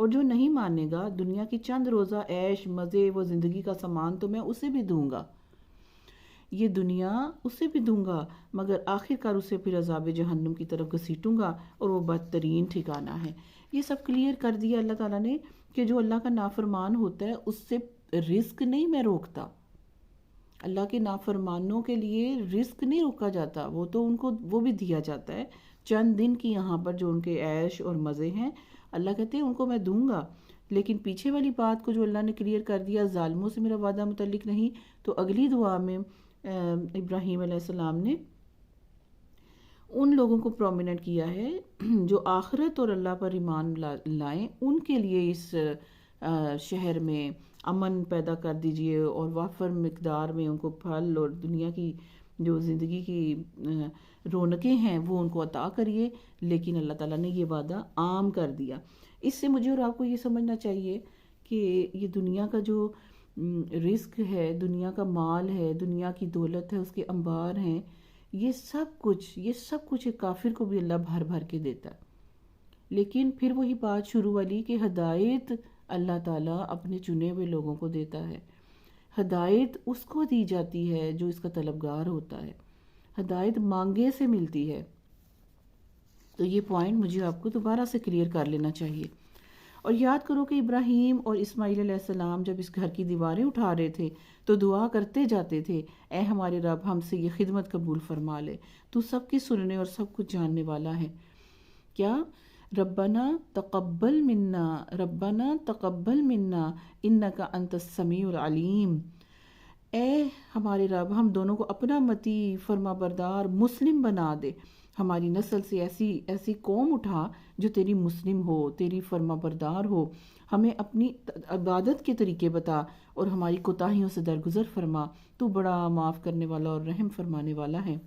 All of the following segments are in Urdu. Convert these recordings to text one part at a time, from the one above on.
اور جو نہیں مانے گا دنیا کی چند روزہ عیش مزے وہ زندگی کا سامان تو میں اسے بھی دوں گا، یہ دنیا اسے بھی دوں گا، مگر آخر کار اسے پھر عذاب جہنم کی طرف گھسیٹوں گا اور وہ بدترین ٹھکانہ ہے۔ یہ سب کلیئر کر دیا اللہ تعالیٰ نے کہ جو اللہ کا نافرمان ہوتا ہے اس سے رزق نہیں میں روکتا، اللہ کے نافرمانوں کے لیے رزق نہیں روکا جاتا، وہ تو ان کو وہ بھی دیا جاتا ہے چند دن کی یہاں پر جو ان کے عیش اور مزے ہیں، اللہ کہتے ہیں ان کو میں دوں گا۔ لیکن پیچھے والی بات کو جو اللہ نے کلیئر کر دیا ظالموں سے میرا وعدہ متعلق نہیں، تو اگلی دعا میں ابراہیم علیہ السلام نے ان لوگوں کو پرومیننٹ کیا ہے جو آخرت اور اللہ پر ایمان لائیں، ان کے لیے اس شہر میں امن پیدا کر دیجئے اور وافر مقدار میں ان کو پھل اور دنیا کی جو زندگی کی رونقیں ہیں وہ ان کو عطا کریے۔ لیکن اللہ تعالیٰ نے یہ وعدہ عام کر دیا۔ اس سے مجھے اور آپ کو یہ سمجھنا چاہیے کہ یہ دنیا کا جو رزق ہے، دنیا کا مال ہے، دنیا کی دولت ہے، اس کے انبار ہیں، یہ سب کچھ ایک کافر کو بھی اللہ بھر بھر کے دیتا ہے۔ لیکن پھر وہی بات شروع والی کہ ہدایت اللہ تعالیٰ اپنے چنے ہوئے لوگوں کو دیتا ہے، ہدایت اس کو دی جاتی ہے جو اس کا طلبگار ہوتا ہے، ہدایت مانگے سے ملتی ہے۔ تو یہ پوائنٹ مجھے آپ کو دوبارہ سے کلیئر کر لینا چاہیے۔ اور یاد کرو کہ ابراہیم اور اسماعیل علیہ السلام جب اس گھر کی دیواریں اٹھا رہے تھے تو دعا کرتے جاتے تھے، اے ہمارے رب ہم سے یہ خدمت قبول فرما لے، تو سب کی سننے اور سب کچھ جاننے والا ہے۔ کیا؟ ربنا تقبل منا انکا انت السمیع العلیم، اے ہمارے رب ہم دونوں کو اپنا مطیع فرما بردار مسلم بنا دے، ہماری نسل سے ایسی قوم اٹھا جو تیری مسلم ہو، تیری فرما بردار ہو، ہمیں اپنی عبادت کے طریقے بتا اور ہماری کوتاہیوں سے درگزر فرما، تو بڑا معاف کرنے والا اور رحم فرمانے والا ہے۔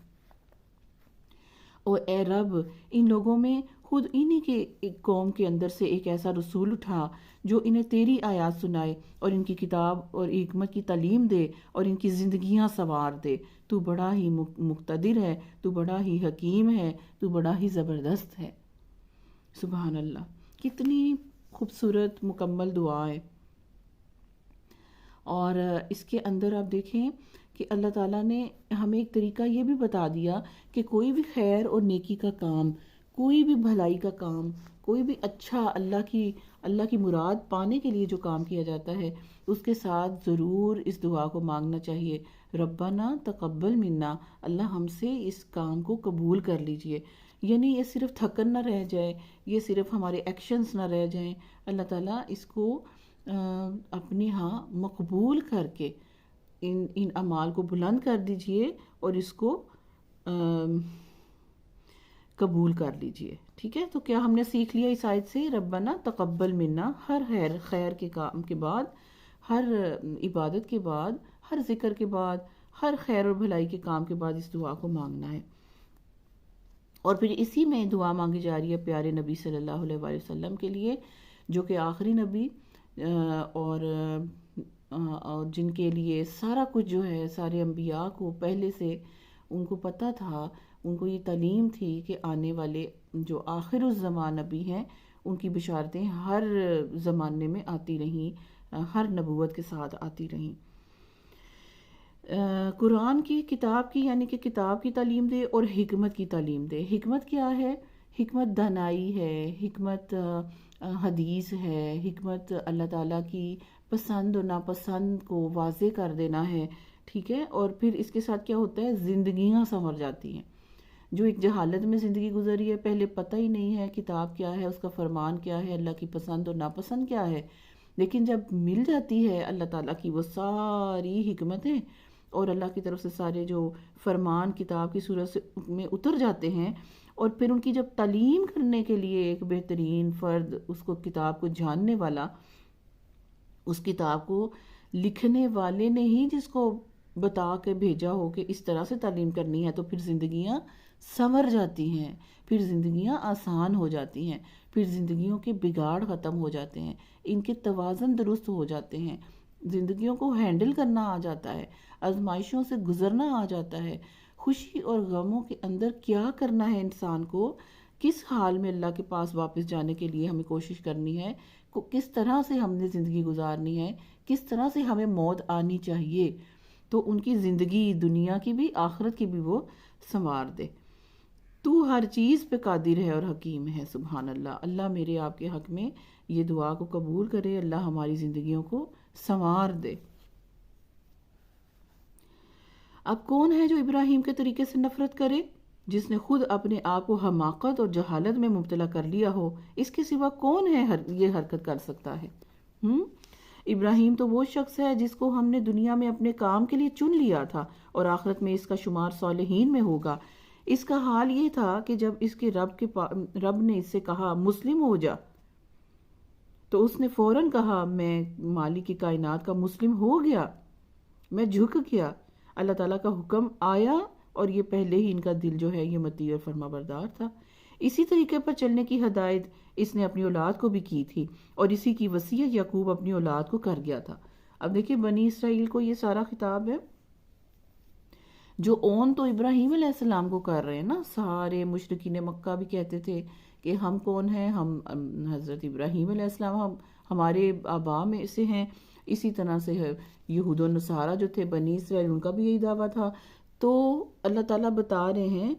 اور اے رب ان لوگوں میں خود انہی کے ایک قوم کے اندر سے ایک ایسا رسول اٹھا جو انہیں تیری آیات سنائے اور ان کی کتاب اور حکمت کی تعلیم دے اور ان کی زندگیاں سنوار دے، تو بڑا ہی مقتدر ہے، تو بڑا ہی حکیم ہے، تو بڑا ہی زبردست ہے۔ سبحان اللہ، کتنی خوبصورت مکمل دعا ہے۔ اور اس کے اندر آپ دیکھیں کہ اللہ تعالیٰ نے ہمیں ایک طریقہ یہ بھی بتا دیا کہ کوئی بھی خیر اور نیکی کا کام، کوئی بھی بھلائی کا کام، کوئی بھی اچھا اللہ کی مراد پانے کے لیے جو کام کیا جاتا ہے اس کے ساتھ ضرور اس دعا کو مانگنا چاہیے، ربنا تقبل منا، اللہ ہم سے اس کام کو قبول کر لیجئے۔ یعنی یہ صرف تھکن نہ رہ جائے، یہ صرف ہمارے ایکشنز نہ رہ جائیں، اللہ تعالیٰ اس کو اپنے ہاں مقبول کر کے ان اعمال کو بلند کر دیجئے اور اس کو قبول کر لیجئے۔ ٹھیک ہے، تو کیا ہم نے سیکھ لیا اس آیت سے؟ ربنا تقبل منا، ہر خیر کے کام کے بعد، ہر عبادت کے بعد، ہر ذکر کے بعد، ہر خیر اور بھلائی کے کام کے بعد اس دعا کو مانگنا ہے۔ اور پھر اسی میں دعا مانگی جا رہی ہے پیارے نبی صلی اللہ علیہ وآلہ وسلم کے لیے جو کہ آخری نبی اور جن کے لیے سارا کچھ جو ہے، سارے انبیاء کو پہلے سے ان کو پتہ تھا، ان کو یہ تعلیم تھی کہ آنے والے جو آخر الزمان نبی ہیں ان کی بشارتیں ہر زمانے میں آتی رہیں، ہر نبوت کے ساتھ آتی رہیں۔ قرآن کی کتاب کی یعنی کہ کتاب کی تعلیم دے اور حکمت کی تعلیم دے۔ حکمت کیا ہے؟ حکمت دانائی ہے، حکمت حدیث ہے، حکمت اللہ تعالیٰ کی پسند اور ناپسند کو واضح کر دینا ہے۔ ٹھیک ہے، اور پھر اس کے ساتھ کیا ہوتا ہے؟ زندگیاں سنور جاتی ہیں۔ جو ایک جہالت میں زندگی گزری ہے، پہلے پتہ ہی نہیں ہے کتاب کیا ہے، اس کا فرمان کیا ہے، اللہ کی پسند اور ناپسند کیا ہے، لیکن جب مل جاتی ہے اللہ تعالیٰ کی وہ ساری حکمتیں اور اللہ کی طرف سے سارے جو فرمان کتاب کی صورت سے میں اتر جاتے ہیں، اور پھر ان کی جب تعلیم کرنے کے لیے ایک بہترین فرد، اس کو کتاب کو جاننے والا، اس کتاب کو لکھنے والے نے ہی جس کو بتا کے بھیجا ہو کہ اس طرح سے تعلیم کرنی ہے، تو پھر زندگیاں سنور جاتی ہیں، پھر زندگیاں آسان ہو جاتی ہیں، پھر زندگیوں کے بگاڑ ختم ہو جاتے ہیں، ان کے توازن درست ہو جاتے ہیں، زندگیوں کو ہینڈل کرنا آ جاتا ہے، آزمائشوں سے گزرنا آ جاتا ہے، خوشی اور غموں کے اندر کیا کرنا ہے انسان کو، کس حال میں اللہ کے پاس واپس جانے کے لیے ہمیں کوشش کرنی ہے، کس طرح سے ہم نے زندگی گزارنی ہے، کس طرح سے ہمیں موت آنی چاہیے، تو ان کی زندگی دنیا کی بھی آخرت کی بھی وہ سنوار دے۔ تو ہر چیز پہ قادر ہے اور حکیم ہے، سبحان اللہ۔ اللہ میرے آپ کے حق میں یہ دعا کو قبول کرے، اللہ ہماری زندگیوں کو سنوار دے۔ اب کون ہے جو ابراہیم کے طریقے سے نفرت کرے؟ جس نے خود اپنے آپ کو حماقت اور جہالت میں مبتلا کر لیا ہو، اس کے سوا کون ہے یہ حرکت کر سکتا ہے؟ ابراہیم تو وہ شخص ہے جس کو ہم نے دنیا میں اپنے کام کے لیے چن لیا تھا اور آخرت میں اس کا شمار صالحین میں ہوگا۔ اس کا حال یہ تھا کہ جب اس کے رب نے اس سے کہا مسلم ہو جا، تو اس نے فوراً کہا میں مالک کی کائنات کا مسلم ہو گیا، میں جھک گیا۔ اللہ تعالیٰ کا حکم آیا اور یہ پہلے ہی ان کا دل جو ہے یہ مطیع اور فرما بردار تھا۔ اسی طریقے پر چلنے کی ہدایت اس نے اپنی اولاد کو بھی کی تھی، اور اسی کی وصیت یعقوب اپنی اولاد کو کر گیا تھا۔ اب دیکھیں بنی اسرائیل کو یہ سارا خطاب ہے، جو اون تو ابراہیم علیہ السلام کو کر رہے ہیں نا۔ سارے مشرکین مکہ بھی کہتے تھے کہ ہم کون ہیں، ہم حضرت ابراہیم علیہ السلام ہم ہمارے آباء میں سے ہیں۔ اسی طرح سے یہود و نصارہ جو تھے بنی اسرائیل، ان کا بھی یہی دعویٰ تھا۔ تو اللہ تعالیٰ بتا رہے ہیں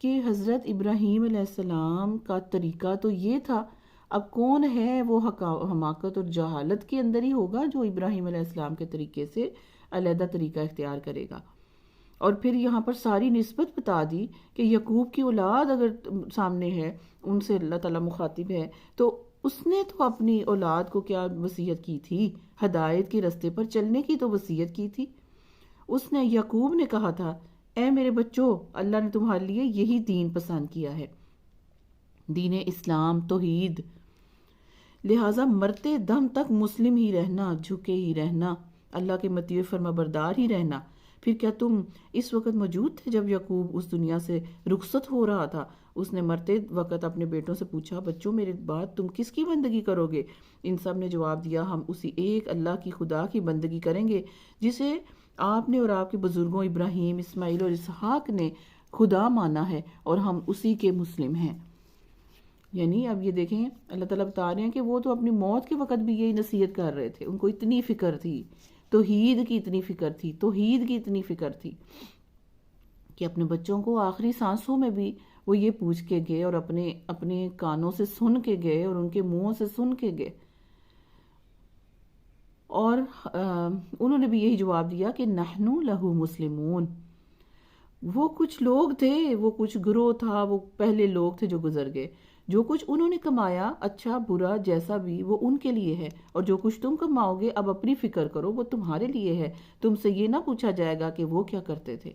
کہ حضرت ابراہیم علیہ السلام کا طریقہ تو یہ تھا، اب کون ہے وہ حماقت اور جہالت کے اندر ہی ہوگا جو ابراہیم علیہ السلام کے طریقے سے علیحدہ طریقہ اختیار کرے گا۔ اور پھر یہاں پر ساری نسبت بتا دی کہ یعقوب کی اولاد اگر سامنے ہے، ان سے اللہ تعالیٰ مخاطب ہے، تو اس نے تو اپنی اولاد کو کیا وصیت کی تھی؟ ہدایت کے راستے پر چلنے کی تو وصیت کی تھی۔ اس نے یعقوب نے کہا تھا اے میرے بچوں، اللہ نے تمہارے لیے یہی دین پسند کیا ہے، دین اسلام، توحید، لہٰذا مرتے دم تک مسلم ہی رہنا، جھکے ہی رہنا، اللہ کے مطیع فرما بردار ہی رہنا۔ پھر کیا تم اس وقت موجود تھے جب یعقوب اس دنیا سے رخصت ہو رہا تھا؟ اس نے مرتے وقت اپنے بیٹوں سے پوچھا بچوں میرے بعد تم کس کی بندگی کرو گے؟ ان سب نے جواب دیا ہم اسی ایک اللہ کی خدا کی بندگی کریں گے جسے آپ نے اور آپ کے بزرگوں ابراہیم، اسماعیل اور اسحاق نے خدا مانا ہے، اور ہم اسی کے مسلم ہیں۔ یعنی اب یہ دیکھیں اللہ تعالیٰ بتا رہے ہیں کہ وہ تو اپنی موت کے وقت بھی یہی نصیحت کر رہے تھے، ان کو اتنی فکر تھی، توحید کی اتنی فکر تھی، توحید کی اتنی فکر تھی کہ اپنے بچوں کو آخری سانسوں میں بھی وہ یہ پوچھ کے گئے اور اپنے کانوں سے سن کے گئے اور ان کے منہوں سے سن کے گئے، اور انہوں نے بھی یہی جواب دیا کہ نحنو لہو مسلمون۔ وہ کچھ لوگ تھے، وہ کچھ گروہ تھا، وہ پہلے لوگ تھے جو گزر گئے، جو کچھ انہوں نے کمایا اچھا برا جیسا بھی وہ ان کے لیے ہے، اور جو کچھ تم کماؤ گے اب اپنی فکر کرو وہ تمہارے لیے ہے، تم سے یہ نہ پوچھا جائے گا کہ وہ کیا کرتے تھے۔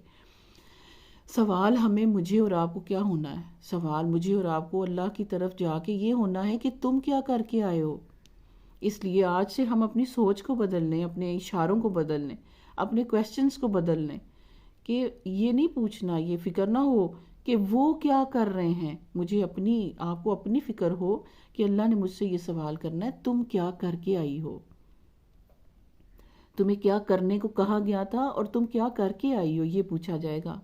سوال مجھے اور آپ کو کیا ہونا ہے؟ سوال مجھے اور آپ کو اللہ کی طرف جا کے یہ ہونا ہے کہ تم کیا کر کے آئے ہو۔ اس لیے آج سے ہم اپنی سوچ کو بدل لیں، اپنے اشاروں کو بدل لیں، اپنے کویسچنز کو بدل لیں، کہ یہ نہیں پوچھنا، یہ فکر نہ ہو کہ وہ کیا کر رہے ہیں، مجھے آپ کو اپنی فکر ہو کہ اللہ نے مجھ سے یہ سوال کرنا ہے تم کیا کر کے آئی ہو، تمہیں کیا کرنے کو کہا گیا تھا اور تم کیا کر کے آئی ہو، یہ پوچھا جائے گا۔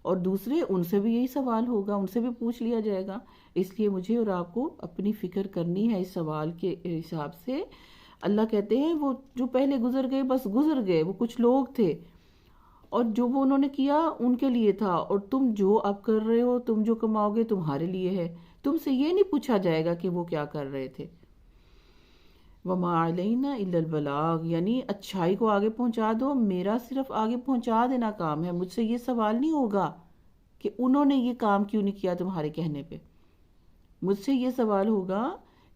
اور دوسرے ان سے بھی یہی سوال ہوگا، ان سے بھی پوچھ لیا جائے گا۔ اس لیے مجھے اور آپ کو اپنی فکر کرنی ہے اس سوال کے حساب سے۔ اللہ کہتے ہیں وہ جو پہلے گزر گئے بس گزر گئے، وہ کچھ لوگ تھے، اور جو وہ انہوں نے کیا ان کے لیے تھا، اور تم جو اب کر رہے ہو، تم جو کماؤ گے تمہارے لیے ہے، تم سے یہ نہیں پوچھا جائے گا کہ وہ کیا کر رہے تھے۔ وَمَا عَلَيْنَا إِلَّا الْبَلَاغُ، یعنی اچھائی کو آگے پہنچا دو، میرا صرف آگے پہنچا دینا کام ہے، مجھ سے یہ سوال نہیں ہوگا کہ انہوں نے یہ کام کیوں نہیں کیا تمہارے کہنے پہ، مجھ سے یہ سوال ہوگا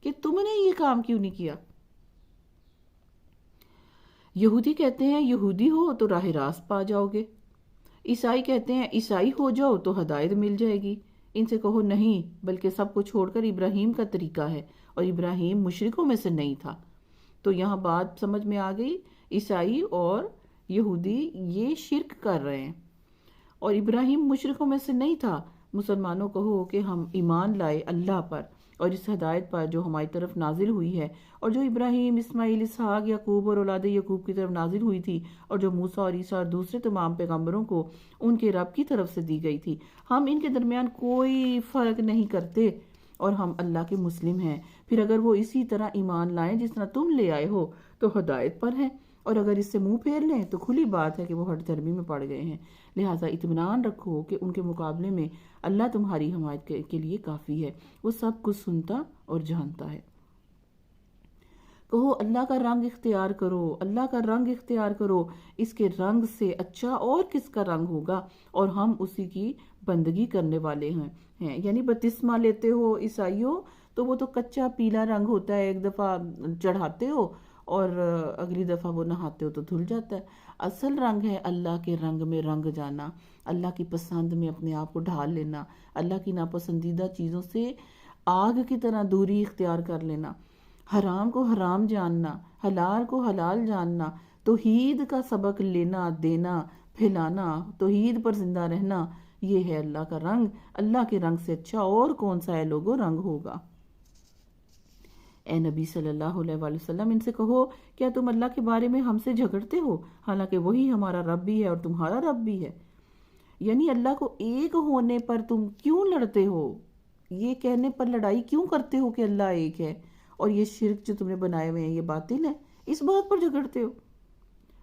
کہ تم نے یہ کام کیوں نہیں کیا۔ یہودی کہتے ہیں یہودی ہو تو راہ راست پا جاؤ گے، عیسائی کہتے ہیں عیسائی ہو جاؤ تو ہدایت مل جائے گی۔ ان سے کہو نہیں، بلکہ سب کو چھوڑ کر ابراہیم کا طریقہ ہے، اور ابراہیم مشرکوں میں سے نہیں تھا۔ تو یہاں بات سمجھ میں آ گئی، عیسائی اور یہودی یہ شرک کر رہے ہیں، اور ابراہیم مشرکوں میں سے نہیں تھا۔ مسلمانوں کہو کہ ہم ایمان لائے اللہ پر اور اس ہدایت پر جو ہماری طرف نازل ہوئی ہے، اور جو ابراہیم، اسماعیل، اسحاق، یعقوب اور اولاد یعقوب کی طرف نازل ہوئی تھی، اور جو موسیٰ اور عیسیٰ اور دوسرے تمام پیغمبروں کو ان کے رب کی طرف سے دی گئی تھی۔ ہم ان کے درمیان کوئی فرق نہیں کرتے، اور ہم اللہ کے مسلم ہیں۔ پھر اگر وہ اسی طرح ایمان لائیں جس طرح تم لے آئے ہو تو ہدایت پر ہیں، اور اگر اس سے منہ پھیر لیں تو کھلی بات ہے کہ وہ ہٹ دھرمی میں پڑ گئے ہیں۔ لہٰذا اطمینان رکھو کہ ان کے مقابلے میں اللہ تمہاری حمایت کے لیے کافی ہے، وہ سب کچھ سنتا اور جانتا ہے۔ کہو اللہ کا رنگ اختیار کرو، اللہ کا رنگ اختیار کرو، اس کے رنگ سے اچھا اور کس کا رنگ ہوگا، اور ہم اسی کی بندگی کرنے والے ہیں۔ یعنی بپتسمہ لیتے ہو عیسائیوں تو وہ تو کچا پیلا رنگ ہوتا ہے، ایک دفعہ چڑھاتے ہو اور اگلی دفعہ وہ نہاتے ہو تو دھل جاتا ہے۔ اصل رنگ ہے اللہ کے رنگ میں رنگ جانا، اللہ کی پسند میں اپنے آپ کو ڈھال لینا، اللہ کی ناپسندیدہ چیزوں سے آگ کی طرح دوری اختیار کر لینا، حرام کو حرام جاننا، حلال کو حلال جاننا، توحید کا سبق لینا دینا پھیلانا، توحید پر زندہ رہنا، یہ ہے اللہ کا رنگ۔ اللہ کے رنگ سے اچھا اور کون سا ہے لوگوں رنگ ہوگا۔ اے نبی صلی اللہ علیہ وآلہ وسلم، ان سے کہو کیا تم اللہ کے بارے میں ہم سے جھگڑتے ہو، حالانکہ وہی ہمارا رب بھی ہے اور تمہارا رب بھی ہے؟ یعنی اللہ کو ایک ہونے پر تم کیوں لڑتے ہو، یہ کہنے پر لڑائی کیوں کرتے ہو کہ اللہ ایک ہے، اور یہ شرک جو تم نے بنائے ہوئے ہیں یہ باطل ہے، اس بات پر جھگڑتے ہو،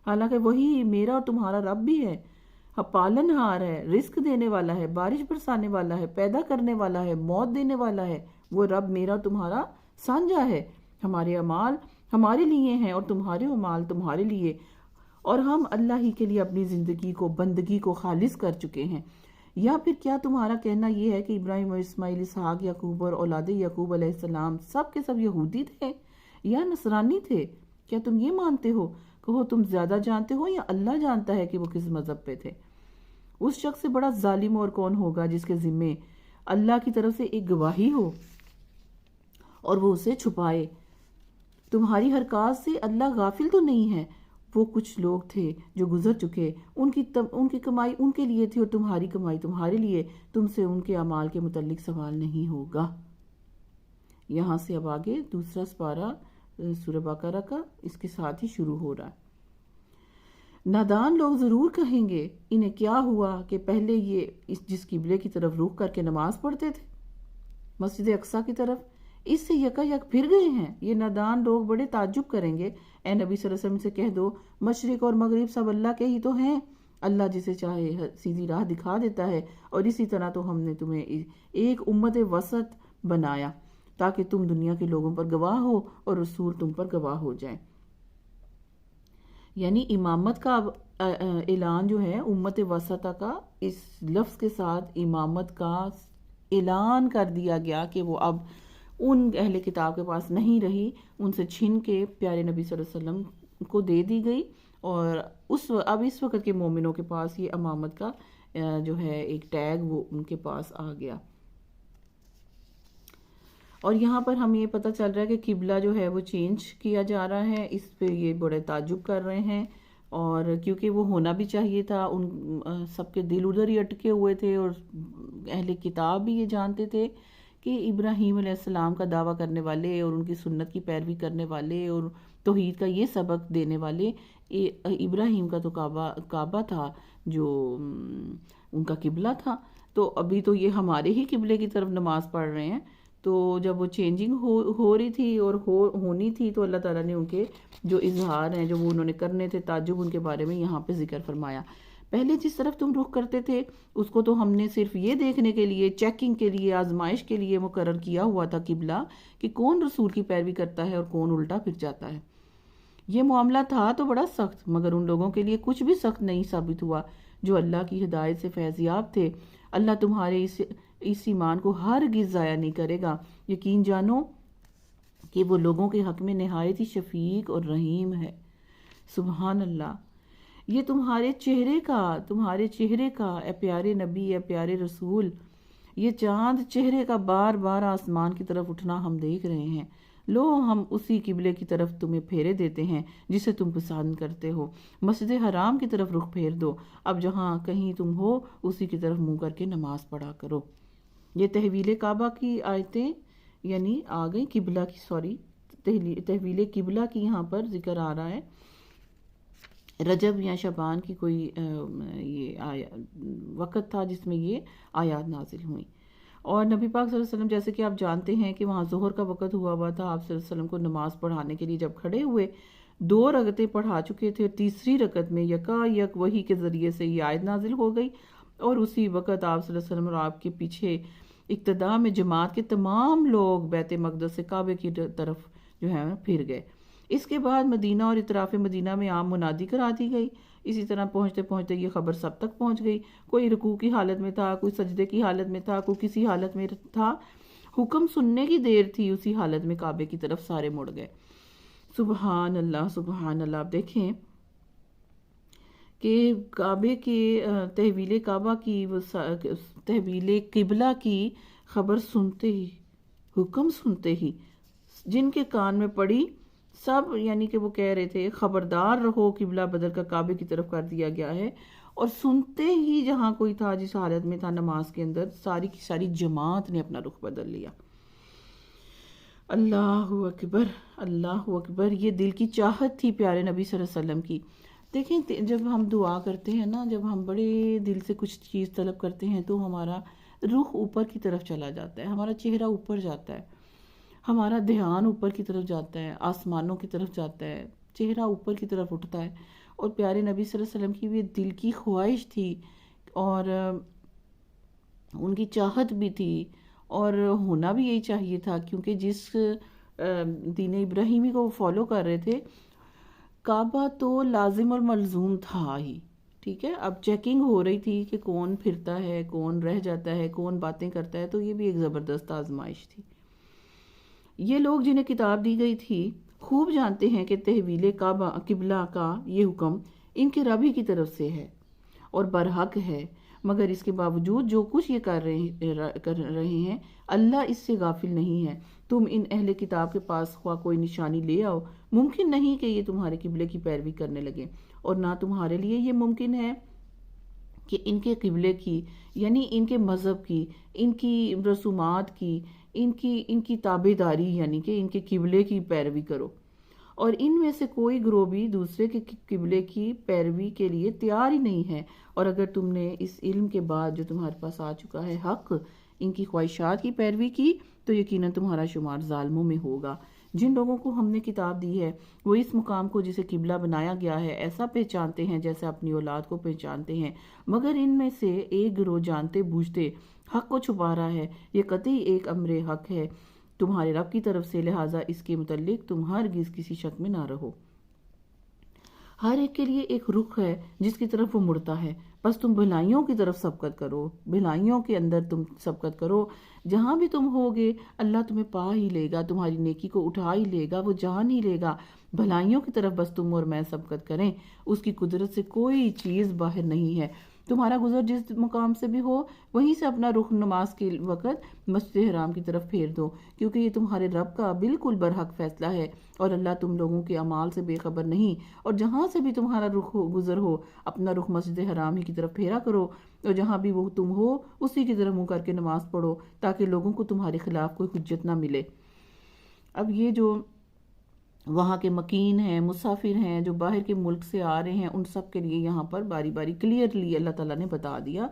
حالانکہ وہی میرا اور تمہارا رب بھی ہے، پالن ہار ہے، رزق دینے والا ہے، بارش برسانے والا ہے، پیدا کرنے والا ہے، موت دینے والا ہے، وہ رب میرا اور تمہارا سانجھا ہے۔ ہمارے اعمال ہمارے لیے ہیں اور تمہارے اعمال تمہارے لیے، اور ہم اللہ ہی کے لیے اپنی زندگی کو بندگی کو خالص کر چکے ہیں۔ یا پھر کیا تمہارا کہنا یہ ہے کہ ابراہیم اور اسماعیل، اسحاق، یعقوب اور اولاد یعقوب علیہ السلام سب کے سب یہودی تھے یا نصرانی تھے؟ کیا تم یہ مانتے ہو؟ کہو تم زیادہ جانتے ہو یا اللہ جانتا ہے کہ وہ کس مذہب پہ تھے؟ اس شخص سے بڑا ظالم اور کون ہوگا جس کے ذمے اللہ کی طرف سے ایک گواہی ہو اور وہ اسے چھپائے۔ تمہاری حرکات سے اللہ غافل تو نہیں ہے۔ وہ کچھ لوگ تھے جو گزر چکے، ان کی کمائی ان کے لیے تھی اور تمہاری کمائی تمہارے لیے، تم سے ان کے اعمال کے متعلق سوال نہیں ہوگا۔ یہاں سے اب آگے دوسرا سپارہ سورہ بقرہ کا اس کے ساتھ ہی شروع ہو رہا ہے۔ نادان لوگ ضرور کہیں گے انہیں کیا ہوا کہ پہلے یہ جس قبلے کی طرف رخ کر کے نماز پڑھتے تھے، مسجد اقصیٰ کی طرف، اس سے یکا یک پھر گئے ہیں۔ یہ نادان لوگ بڑے تعجب کریں گے۔ اے نبی صلی اللہ علیہ وسلم سے کہہ دو، مشرق اور مغرب سب اللہ کے ہی تو ہیں، اللہ جسے چاہے سیدھی راہ دکھا دیتا ہے، اور اسی طرح تو ہم نے تمہیں ایک امت وسط بنایا تاکہ تم دنیا کے لوگوں پر گواہ ہو اور رسول تم پر گواہ ہو جائیں۔ یعنی امامت کا اعلان جو ہے امت وسطہ کا، اس لفظ کے ساتھ امامت کا اعلان کر دیا گیا کہ وہ اب ان اہل کتاب کے پاس نہیں رہی، ان سے چھن کے پیارے نبی صلی اللہ علیہ وسلم کو دے دی گئی، اور اب اس وقت کے مومنوں کے پاس یہ امامت کا جو ہے ایک ٹیگ وہ ان کے پاس آ گیا۔ اور یہاں پر ہم یہ پتہ چل رہا ہے کہ قبلہ جو ہے وہ چینج کیا جا رہا ہے، اس پہ یہ بڑے تعجب کر رہے ہیں، اور کیونکہ وہ ہونا بھی چاہیے تھا، ان سب کے دل ادھر ہی اٹکے ہوئے تھے، اور اہل کتاب بھی یہ جانتے تھے کہ ابراہیم علیہ السلام کا دعویٰ کرنے والے اور ان کی سنت کی پیروی کرنے والے اور توحید کا یہ سبق دینے والے ابراہیم کا تو کعبہ تھا جو ان کا قبلہ تھا، تو ابھی تو یہ ہمارے ہی قبلے کی طرف نماز پڑھ رہے ہیں۔ تو جب وہ چینجنگ ہو رہی تھی اور ہونی تھی، تو اللہ تعالیٰ نے ان کے جو اظہار ہیں جو وہ انہوں نے کرنے تھے تعجب، ان کے بارے میں یہاں پہ ذکر فرمایا۔ پہلے جس طرف تم رخ کرتے تھے اس کو تو ہم نے صرف یہ دیکھنے کے لیے، چیکنگ کے لیے، آزمائش کے لیے مقرر کیا ہوا تھا قبلہ، کہ کون رسول کی پیروی کرتا ہے اور کون الٹا پھر جاتا ہے۔ یہ معاملہ تھا تو بڑا سخت، مگر ان لوگوں کے لیے کچھ بھی سخت نہیں ثابت ہوا جو اللہ کی ہدایت سے فیضیاب تھے۔ اللہ تمہارے اس ایمان کو ہرگز ضائع نہیں کرے گا۔ یقین جانو کہ وہ لوگوں کے حق میں نہایت ہی شفیق اور رحیم ہے۔ سبحان اللہ۔ یہ تمہارے چہرے کا اے پیارے نبی، اے پیارے رسول، یہ چاند چہرے کا بار بار آسمان کی طرف اٹھنا ہم دیکھ رہے ہیں۔ لو ہم اسی قبلے کی طرف تمہیں پھیرے دیتے ہیں جسے تم پسند کرتے ہو، مسجد حرام کی طرف رخ پھیر دو، اب جہاں کہیں تم ہو اسی کی طرف منہ کر کے نماز پڑھا کرو۔ یہ تحویل کعبہ کی آیتیں یعنی آ گئی، قبلہ کی تحویل قبلہ کی یہاں پر ذکر آ رہا ہے۔ رجب یا شعبان کی کوئی یہ وقت تھا جس میں یہ آیات نازل ہوئیں، اور نبی پاک صلی اللہ علیہ وسلم جیسے کہ آپ جانتے ہیں کہ وہاں ظہر کا وقت ہوا تھا، آپ صلی اللہ علیہ وسلم کو نماز پڑھانے کے لیے جب کھڑے ہوئے 2 رکعتیں پڑھا چکے تھے، تیسری رکعت میں یکا وحی کے ذریعے سے یہ آیت نازل ہو گئی، اور اسی وقت آپ صلی اللہ علیہ وسلم اور آپ کے پیچھے اقتداء میں جماعت کے تمام لوگ بیت مقدس سے کعبے کی طرف جو ہے پھر گئے۔ اس کے بعد مدینہ اور اطراف مدینہ میں عام منادی کرا دی گئی۔ اسی طرح پہنچتے پہنچتے یہ خبر سب تک پہنچ گئی، کوئی رکوع کی حالت میں تھا، کوئی سجدے کی حالت میں تھا، کوئی کسی حالت میں تھا، حکم سننے کی دیر تھی، اسی حالت میں کعبے کی طرف سارے مڑ گئے۔ سبحان اللہ سبحان اللہ۔ آپ دیکھیں کہ کعبے کے تحویل کعبہ کی تحویل قبلہ کی خبر سنتے ہی، حکم سنتے ہی جن کے کان میں پڑی سب، یعنی کہ وہ کہہ رہے تھے خبردار رہو، قبلہ بدل کر کعبے کی طرف کر دیا گیا ہے، اور سنتے ہی جہاں کوئی تھا جس حالت میں تھا نماز کے اندر، ساری کی ساری جماعت نے اپنا رخ بدل لیا۔ اللہ اکبر اللہ اکبر۔ یہ دل کی چاہت تھی پیارے نبی صلی اللہ علیہ وسلم کی۔ دیکھیں جب ہم دعا کرتے ہیں نا، جب ہم بڑے دل سے کچھ چیز طلب کرتے ہیں تو ہمارا رخ اوپر کی طرف چلا جاتا ہے، ہمارا چہرہ اوپر جاتا ہے، ہمارا دھیان اوپر کی طرف جاتا ہے، آسمانوں کی طرف جاتا ہے، چہرہ اوپر کی طرف اٹھتا ہے۔ اور پیارے نبی صلی اللہ علیہ وسلم کی بھی دل کی خواہش تھی، اور ان کی چاہت بھی تھی، اور ہونا بھی یہی چاہیے تھا، کیونکہ جس دین ابراہیمی کو وہ فالو کر رہے تھے، کعبہ تو لازم اور ملزوم تھا ہی، ٹھیک ہے۔ اب چیکنگ ہو رہی تھی کہ کون پھرتا ہے، کون رہ جاتا ہے، کون باتیں کرتا ہے، تو یہ بھی ایک زبردست آزمائش تھی۔ یہ لوگ جنہیں کتاب دی گئی تھی خوب جانتے ہیں کہ تحویل کعبہ قبلہ کا یہ حکم ان کے رب ہی کی طرف سے ہے اور برحق ہے، مگر اس کے باوجود جو کچھ یہ کر رہے ہیں اللہ اس سے غافل نہیں ہے۔ تم ان اہل کتاب کے پاس خواہ کوئی نشانی لے آؤ، ممکن نہیں کہ یہ تمہارے قبلے کی پیروی کرنے لگے، اور نہ تمہارے لیے یہ ممکن ہے کہ ان کے قبلے کی، یعنی ان کے مذہب کی، ان کی رسومات کی، ان کی تابع داری، یعنی کہ ان کے قبلے کی پیروی کرو، اور ان میں سے کوئی گروہ بھی دوسرے کے قبلے کی پیروی کے لیے تیار ہی نہیں ہے۔ اور اگر تم نے اس علم کے بعد جو تمہارے پاس آ چکا ہے حق ان کی خواہشات کی پیروی کی تو یقیناً تمہارا شمار ظالموں میں ہوگا۔ جن لوگوں کو ہم نے کتاب دی ہے وہ اس مقام کو جسے قبلہ بنایا گیا ہے ایسا پہچانتے ہیں جیسے اپنی اولاد کو پہچانتے ہیں، مگر ان میں سے ایک گروہ جانتے بوجھتے حق کو چھپا رہا ہے۔ یہ قطعی ایک امر حق ہے تمہارے رب کی طرف سے، لہٰذا اس کے متعلق تم ہرگز کسی شک میں نہ رہو۔ ہر ایک کے لیے ایک رخ ہے جس کی طرف وہ مڑتا ہے، بس تم بھلائیوں کی طرف سبقت کرو، بھلائیوں کے اندر تم سبقت کرو، جہاں بھی تم ہوگے اللہ تمہیں پا ہی لے گا، تمہاری نیکی کو اٹھا ہی لے گا، وہ جان ہی لے گا۔ بھلائیوں کی طرف بس تم اور میں سبقت کریں، اس کی قدرت سے کوئی چیز باہر نہیں ہے۔ تمہارا گزر جس مقام سے بھی ہو وہیں سے اپنا رخ نماز کے وقت مسجد حرام کی طرف پھیر دو، کیونکہ یہ تمہارے رب کا بالکل برحق فیصلہ ہے، اور اللہ تم لوگوں کے اعمال سے بے خبر نہیں۔ اور جہاں سے بھی تمہارا گزر ہو اپنا رخ مسجد حرام ہی کی طرف پھیرا کرو، اور جہاں بھی وہ تم ہو اسی کی طرف منہ کر کے نماز پڑھو، تاکہ لوگوں کو تمہارے خلاف کوئی حجت نہ ملے۔ اب یہ جو وہاں کے مکین ہیں، مسافر ہیں، جو باہر کے ملک سے آ رہے ہیں، ان سب کے لیے یہاں پر باری باری کلیئرلی اللہ تعالیٰ نے بتا دیا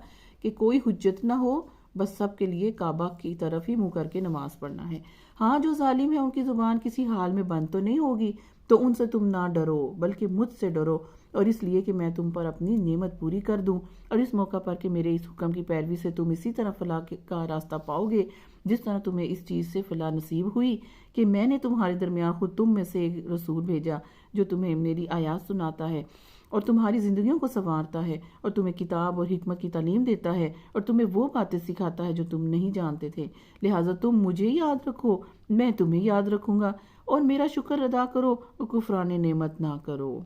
کہ کوئی حجت نہ ہو، بس سب کے لیے کعبہ کی طرف ہی منہ کر کے نماز پڑھنا ہے۔ ہاں جو ظالم ہے ان کی زبان کسی حال میں بند تو نہیں ہوگی، تو ان سے تم نہ ڈرو بلکہ مجھ سے ڈرو، اور اس لیے کہ میں تم پر اپنی نعمت پوری کر دوں، اور اس موقع پر کہ میرے اس حکم کی پیروی سے تم اسی طرح فلاح کا راستہ پاؤ گے جس طرح تمہیں اس چیز سے فلاح نصیب ہوئی کہ میں نے تمہارے درمیان خود تم میں سے ایک رسول بھیجا جو تمہیں میری آیات سناتا ہے اور تمہاری زندگیوں کو سنوارتا ہے، اور تمہیں کتاب اور حکمت کی تعلیم دیتا ہے، اور تمہیں وہ باتیں سکھاتا ہے جو تم نہیں جانتے تھے۔ لہٰذا تم مجھے یاد رکھو، میں تمہیں یاد رکھوں گا، اور میرا شکر ادا کرو اور کفران نعمت نہ کرو۔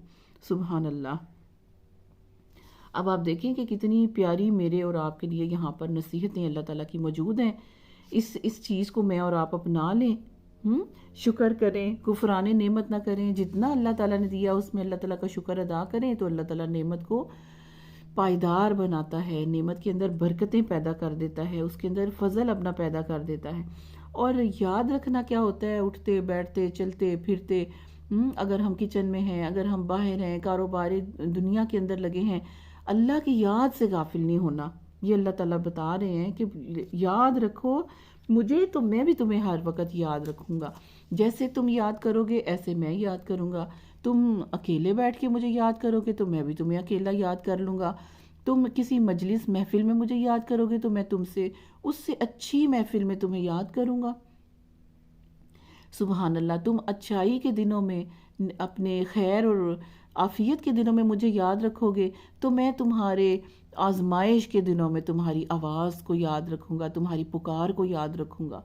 سبحان اللہ۔ اب آپ دیکھیں کہ کتنی پیاری میرے اور آپ کے لیے یہاں پر نصیحتیں اللہ تعالیٰ کی موجود ہیں۔ اس چیز کو میں اور آپ اپنا لیں، شکر کریں، کفران نعمت نہ کریں، جتنا اللہ تعالیٰ نے دیا اس میں اللہ تعالیٰ کا شکر ادا کریں تو اللہ تعالیٰ نعمت کو پائیدار بناتا ہے، نعمت کے اندر برکتیں پیدا کر دیتا ہے، اس کے اندر فضل اپنا پیدا کر دیتا ہے۔ اور یاد رکھنا کیا ہوتا ہے، اٹھتے بیٹھتے چلتے پھرتے، اگر ہم کچن میں ہیں، اگر ہم باہر ہیں، کاروباری دنیا کے اندر لگے ہیں، اللہ کی یاد سے غافل نہیں ہونا، یہ اللہ تعالیٰ بتا رہے ہیں کہ یاد رکھو مجھے تو میں بھی تمہیں ہر وقت یاد رکھوں گا، جیسے تم یاد کرو گے ایسے میں یاد کروں گا، تم اکیلے بیٹھ کے مجھے یاد کرو گے تو میں بھی تمہیں اکیلا یاد کر لوں گا، تم کسی مجلس محفل میں مجھے یاد کرو گے تو میں تم سے اس سے اچھی محفل میں تمہیں یاد کروں گا۔ سبحان اللہ، تم اچھائی کے دنوں میں، اپنے خیر اور عافیت کے دنوں میں مجھے یاد رکھو گے تو میں تمہارے آزمائش کے دنوں میں تمہاری آواز کو یاد رکھوں گا، تمہاری پکار کو یاد رکھوں گا۔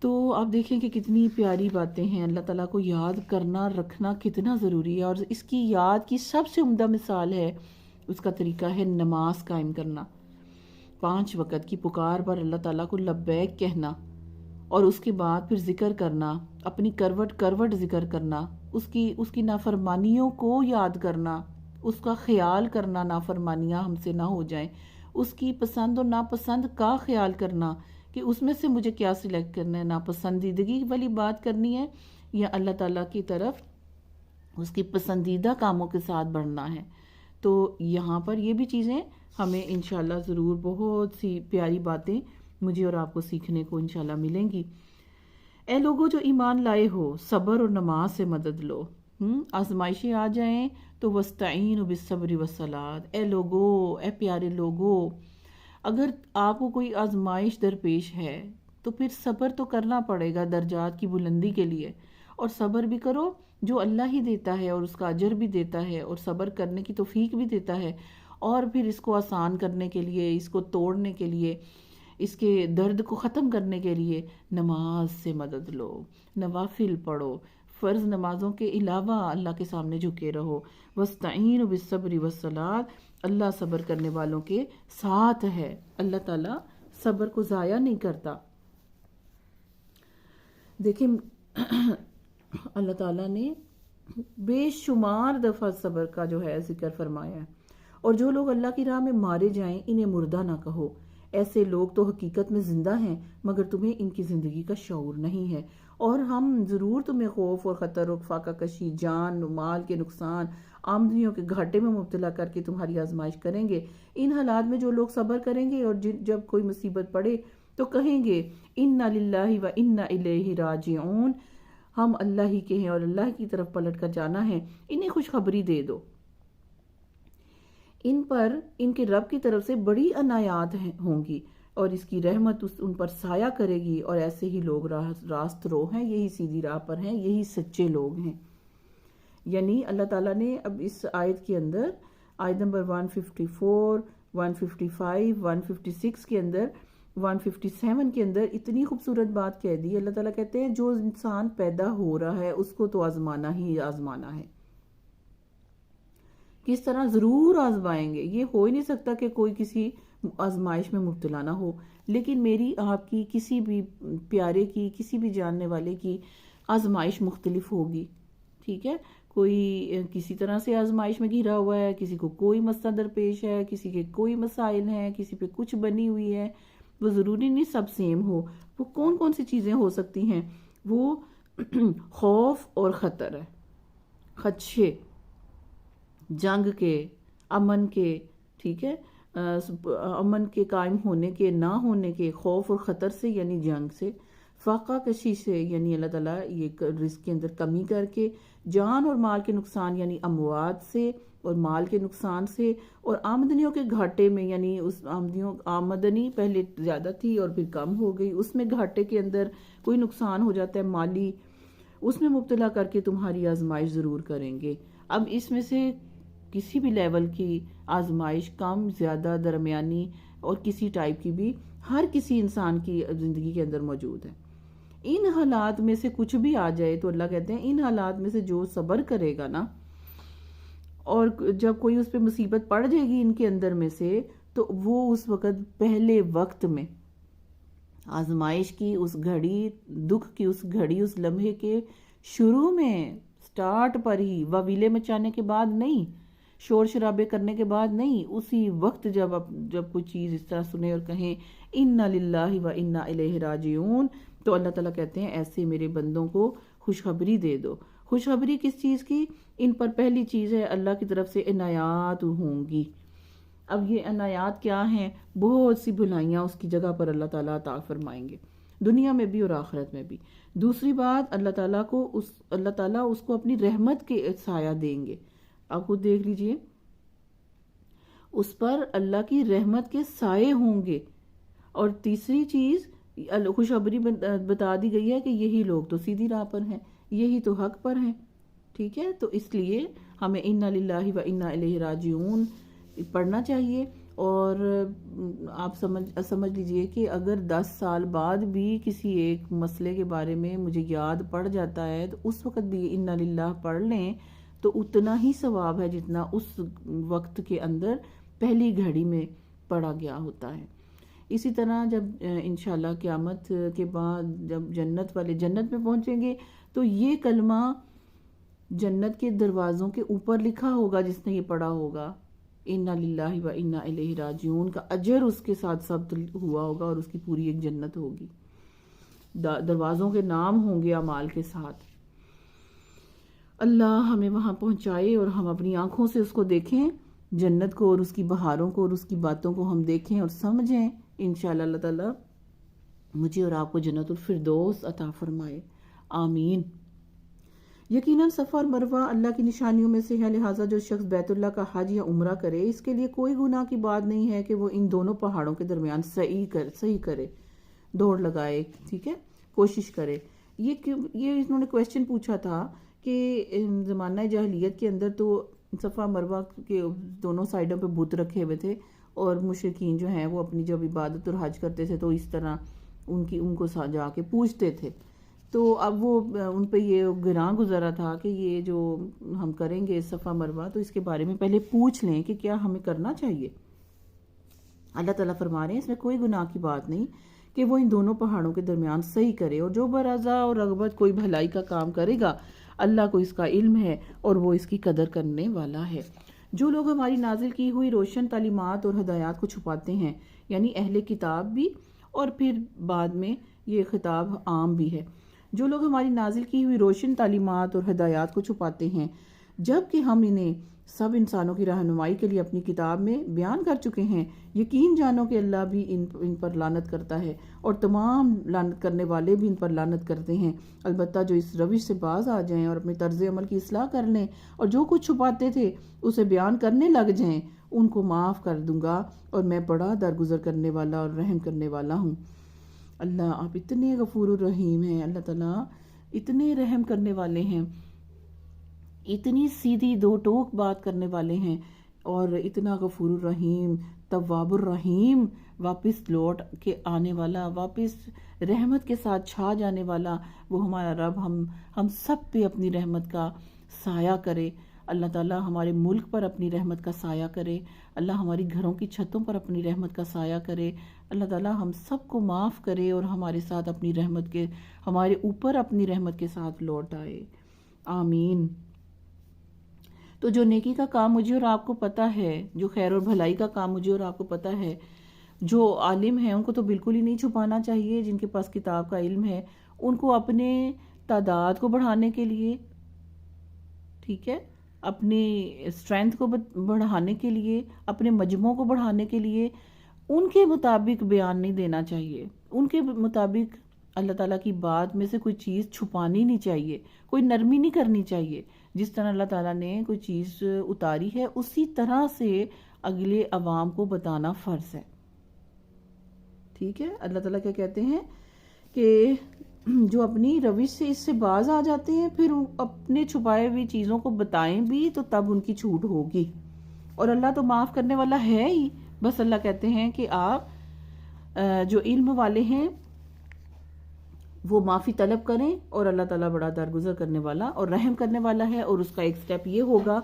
تو آپ دیکھیں کہ کتنی پیاری باتیں ہیں، اللہ تعالیٰ کو یاد کرنا رکھنا کتنا ضروری ہے، اور اس کی یاد کی سب سے عمدہ مثال ہے، اس کا طریقہ ہے نماز قائم کرنا، 5 وقت کی پکار پر اللہ تعالیٰ کو لبیک کہنا، اور اس کے بعد پھر ذکر کرنا، اپنی کروٹ کروٹ ذکر کرنا، اس کی نافرمانیوں کو یاد کرنا، اس کا خیال کرنا نافرمانیاں ہم سے نہ ہو جائیں، اس کی پسند اور ناپسند کا خیال کرنا کہ اس میں سے مجھے کیا سلیکٹ کرنا ہے، ناپسندیدگی والی بات کرنی ہے یا اللہ تعالیٰ کی طرف اس کی پسندیدہ کاموں کے ساتھ بڑھنا ہے۔ تو یہاں پر یہ بھی چیزیں ہمیں انشاءاللہ ضرور بہت سی پیاری باتیں مجھے اور آپ کو سیکھنے کو انشاءاللہ ملیں گی۔ اے لوگوں جو ایمان لائے ہو، صبر اور نماز سے مدد لو۔ آزمائشیں آ جائیں تو وَاسْتَعِینُوا بِالصَّبْرِ وَالصَّلَاةِ، اے لوگو، اے پیارے لوگو، اگر آپ کو کوئی آزمائش درپیش ہے تو پھر صبر تو کرنا پڑے گا درجات کی بلندی کے لیے، اور صبر بھی کرو جو اللہ ہی دیتا ہے اور اس کا اجر بھی دیتا ہے اور صبر کرنے کی توفیق بھی دیتا ہے، اور پھر اس کو آسان کرنے کے لیے، اس کو توڑنے کے لیے، اس کے درد کو ختم کرنے کے لیے نماز سے مدد لو، نوافل پڑھو، فرض نمازوں کے علاوہ اللہ کے سامنے جھکے رہو۔ وَاسْتَعِینُوا بِالصَّبْرِ وَالصَّلَاةِ، اللہ صبر کرنے والوں کے ساتھ ہے، اللہ تعالیٰ صبر کو ضائع نہیں کرتا۔ دیکھیں اللہ تعالیٰ نے بے شمار دفعہ صبر کا جو ہے ذکر فرمایا ہے، اور جو لوگ اللہ کی راہ میں مارے جائیں انہیں مردہ نہ کہو، ایسے لوگ تو حقیقت میں زندہ ہیں مگر تمہیں ان کی زندگی کا شعور نہیں ہے، اور ہم ضرور تمہیں خوف اور خطر اور فاقہ کشی، جان و مال کے نقصان، آمدنیوں کے گھاٹے میں مبتلا کر کے تمہاری آزمائش کریں گے۔ ان حالات میں جو لوگ صبر کریں گے اور جب کوئی مصیبت پڑے تو کہیں گے اِنَّا لِلَّهِ وَإِنَّا إِلَيْهِ راجعون، ہم اللہ ہی کے ہیں اور اللہ کی طرف پلٹ کر جانا ہے، انہیں خوشخبری دے دو، ان پر ان کے رب کی طرف سے بڑی عنایات ہوں گی اور اس کی رحمت ان پر سایہ کرے گی، اور ایسے ہی لوگ راست رو ہیں، یہی سیدھی راہ پر ہیں، یہی سچے لوگ ہیں۔ یعنی اللہ تعالیٰ نے اب اس آیت کے اندر، آیت نمبر 154، 155، 156 کے اندر، 157 کے اندر اتنی خوبصورت بات کہہ دی۔ اللہ تعالیٰ کہتے ہیں جو انسان پیدا ہو رہا ہے اس کو تو آزمانا ہی آزمانا ہے۔ کس طرح؟ ضرور آزمائیں گے، یہ ہو ہی نہیں سکتا کہ کوئی کسی آزمائش میں مبتلا نہ ہو، لیکن میری آپ کی، کسی بھی پیارے کی، کسی بھی جاننے والے کی آزمائش مختلف ہوگی، ٹھیک ہے؟ کوئی کسی طرح سے آزمائش میں گھرا ہوا ہے، کسی کو کوئی مسئلہ درپیش ہے، کسی کے کوئی مسائل ہیں، کسی پہ کچھ بنی ہوئی ہے، وہ ضروری نہیں سب سیم ہو۔ وہ کون کون سی چیزیں ہو سکتی ہیں؟ وہ خوف اور خطر ہے، خدشے، جنگ کے، امن کے، ٹھیک ہے، امن کے قائم ہونے کے، نہ ہونے کے، خوف اور خطر سے یعنی جنگ سے، فاقہ کشی سے یعنی اللہ تعالیٰ یہ رزق کے اندر کمی کر کے، جان اور مال کے نقصان یعنی اموات سے اور مال کے نقصان سے، اور آمدنیوں کے گھاٹے میں یعنی اس آمدنی پہلے زیادہ تھی اور پھر کم ہو گئی، اس میں گھاٹے کے اندر کوئی نقصان ہو جاتا ہے مالی، اس میں مبتلا کر کے تمہاری آزمائش ضرور کریں گے۔ اب اس میں سے کسی بھی لیول کی آزمائش، کم، زیادہ، درمیانی اور کسی ٹائپ کی بھی، ہر کسی انسان کی زندگی کے اندر موجود ہے۔ ان حالات میں سے کچھ بھی آ جائے تو اللہ کہتے ہیں ان حالات میں سے جو صبر کرے گا نا، اور جب کوئی اس پہ مصیبت پڑ جائے گی ان کے اندر میں سے، تو وہ اس وقت پہلے وقت میں آزمائش کی اس گھڑی، دکھ کی اس گھڑی، اس لمحے کے شروع میں، سٹارٹ پر ہی، وویلے مچانے کے بعد نہیں، شور شرابے کرنے کے بعد نہیں، اسی وقت جب کوئی چیز اس طرح سنیں اور کہیں اِنَّا لِلَّهِ وَإِنَّا إِلَيْهِ راجعون، تو اللہ تعالیٰ کہتے ہیں ایسے میرے بندوں کو خوشخبری دے دو۔ خوشخبری کس چیز کی؟ ان پر پہلی چیز ہے اللہ کی طرف سے عنایات ہوں گی، اب یہ عنایات کیا ہیں؟ بہت سی بھلائیاں اس کی جگہ پر اللہ تعالیٰ عطا فرمائیں گے، دنیا میں بھی اور آخرت میں بھی۔ دوسری بات، اللہ تعالیٰ اس کو اپنی رحمت کے سایہ دیں گے۔ آپ خود دیکھ لیجئے، اس پر اللہ کی رحمت کے سائے ہوں گے۔ اور تیسری چیز خوشخبری بتا دی گئی ہے کہ یہی لوگ تو سیدھی راہ پر ہیں، یہی تو حق پر ہیں، ٹھیک ہے؟ تو اس لیے ہمیں انا للہ و انا الیہ راجعون پڑھنا چاہیے۔ اور آپ سمجھ لیجئے کہ اگر 10 سال بعد بھی کسی ایک مسئلے کے بارے میں مجھے یاد پڑ جاتا ہے تو اس وقت بھی انا للہ پڑھ لیں تو اتنا ہی ثواب ہے جتنا اس وقت کے اندر پہلی گھڑی میں پڑھا گیا ہوتا ہے۔ اسی طرح جب انشاءاللہ قیامت کے بعد جب جنت والے جنت میں پہنچیں گے تو یہ کلمہ جنت کے دروازوں کے اوپر لکھا ہوگا، جس نے یہ پڑھا ہوگا انا للہ و انا الیہ راجعون کا اجر اس کے ساتھ ثبت ہوا ہوگا، اور اس کی پوری ایک جنت ہوگی، دروازوں کے نام ہوں گے اعمال کے ساتھ۔ اللہ ہمیں وہاں پہنچائے اور ہم اپنی آنکھوں سے اس کو دیکھیں، جنت کو اور اس کی بہاروں کو اور اس کی باتوں کو ہم دیکھیں اور سمجھیں۔ انشاءاللہ اللہ تعالیٰ مجھے اور آپ کو جنت الفردوس عطا فرمائے، آمین۔ یقیناً صفا اور مروہ اللہ کی نشانیوں میں سے ہے، لہٰذا جو شخص بیت اللہ کا حج یا عمرہ کرے اس کے لیے کوئی گناہ کی بات نہیں ہے کہ وہ ان دونوں پہاڑوں کے درمیان صحیح کرے، دوڑ لگائے، ٹھیک ہے، کوشش کرے۔ یہ انہوں نے کویسچن پوچھا تھا کہ زمانہ جاہلیت کے اندر تو صفا مروہ کے دونوں سائڈوں پہ بت رکھے ہوئے تھے، اور مشرکین جو ہیں وہ اپنی جب عبادت اور حج کرتے تھے تو اس طرح ان کو جا کے پوچھتے تھے۔ تو اب وہ ان پہ یہ گراں گزرا تھا کہ یہ جو ہم کریں گے صفا مروہ تو اس کے بارے میں پہلے پوچھ لیں کہ کیا ہمیں کرنا چاہیے۔ اللہ تعالیٰ فرما رہے ہیں اس میں کوئی گناہ کی بات نہیں کہ وہ ان دونوں پہاڑوں کے درمیان صحیح کرے، اور جو برضا اور رغبت کوئی بھلائی کا کام کرے گا اللہ کو اس کا علم ہے اور وہ اس کی قدر کرنے والا ہے۔ جو لوگ ہماری نازل کی ہوئی روشن تعلیمات اور ہدایات کو چھپاتے ہیں، یعنی اہل کتاب بھی، اور پھر بعد میں یہ خطاب عام بھی ہے، جو لوگ ہماری نازل کی ہوئی روشن تعلیمات اور ہدایات کو چھپاتے ہیں جبکہ ہم انہیں سب انسانوں کی رہنمائی کے لیے اپنی کتاب میں بیان کر چکے ہیں، یقین جانو کہ اللہ بھی ان پر لعنت کرتا ہے اور تمام لعنت کرنے والے بھی ان پر لعنت کرتے ہیں، البتہ جو اس روش سے باز آ جائیں اور اپنے طرز عمل کی اصلاح کر لیں اور جو کچھ چھپاتے تھے اسے بیان کرنے لگ جائیں ان کو معاف کر دوں گا، اور میں بڑا درگزر کرنے والا اور رحم کرنے والا ہوں۔ اللہ آپ اتنے غفور الرحیم ہیں، اللہ تعالیٰ اتنے رحم کرنے والے ہیں، اتنی سیدھی دو ٹوک بات کرنے والے ہیں، اور اتنا غفور الرحیم، تواب الرحیم، واپس لوٹ کے آنے والا، واپس رحمت کے ساتھ چھا جانے والا وہ ہمارا رب ہم سب پہ اپنی رحمت کا سایہ کرے۔ اللہ تعالیٰ ہمارے ملک پر اپنی رحمت کا سایہ کرے، اللہ ہماری گھروں کی چھتوں پر اپنی رحمت کا سایہ کرے، اللہ تعالیٰ ہم سب کو معاف کرے اور ہمارے ساتھ اپنی رحمت کے ہمارے اوپر اپنی رحمت کے ساتھ لوٹ آئے، آمین۔ تو جو نیکی کا کام مجھے اور آپ کو پتہ ہے، جو خیر اور بھلائی کا کام مجھے اور آپ کو پتہ ہے، جو عالم ہیں ان کو تو بالکل ہی نہیں چھپانا چاہیے، جن کے پاس کتاب کا علم ہے ان کو اپنے تعداد کو بڑھانے کے لیے، ٹھیک ہے، اپنی اسٹرینتھ کو بڑھانے کے لیے، اپنے مجموعوں کو بڑھانے کے لیے ان کے مطابق بیان نہیں دینا چاہیے، ان کے مطابق اللہ تعالیٰ کی بات میں سے کوئی چیز چھپانی نہیں چاہیے، کوئی نرمی نہیں کرنی چاہیے، جس طرح اللہ تعالیٰ نے کوئی چیز اتاری ہے اسی طرح سے اگلے عوام کو بتانا فرض ہے، ٹھیک ہے۔ اللہ تعالیٰ کیا کہتے ہیں کہ جو اپنی روش سے اس سے باز آ جاتے ہیں پھر اپنے چھپائے ہوئی چیزوں کو بتائیں بھی تو تب ان کی چھوٹ ہوگی، اور اللہ تو معاف کرنے والا ہے ہی، بس اللہ کہتے ہیں کہ آپ جو علم والے ہیں وہ معافی طلب کریں، اور اللہ تعالیٰ بڑا درگزر کرنے والا اور رحم کرنے والا ہے، اور اس کا ایک سٹیپ یہ ہوگا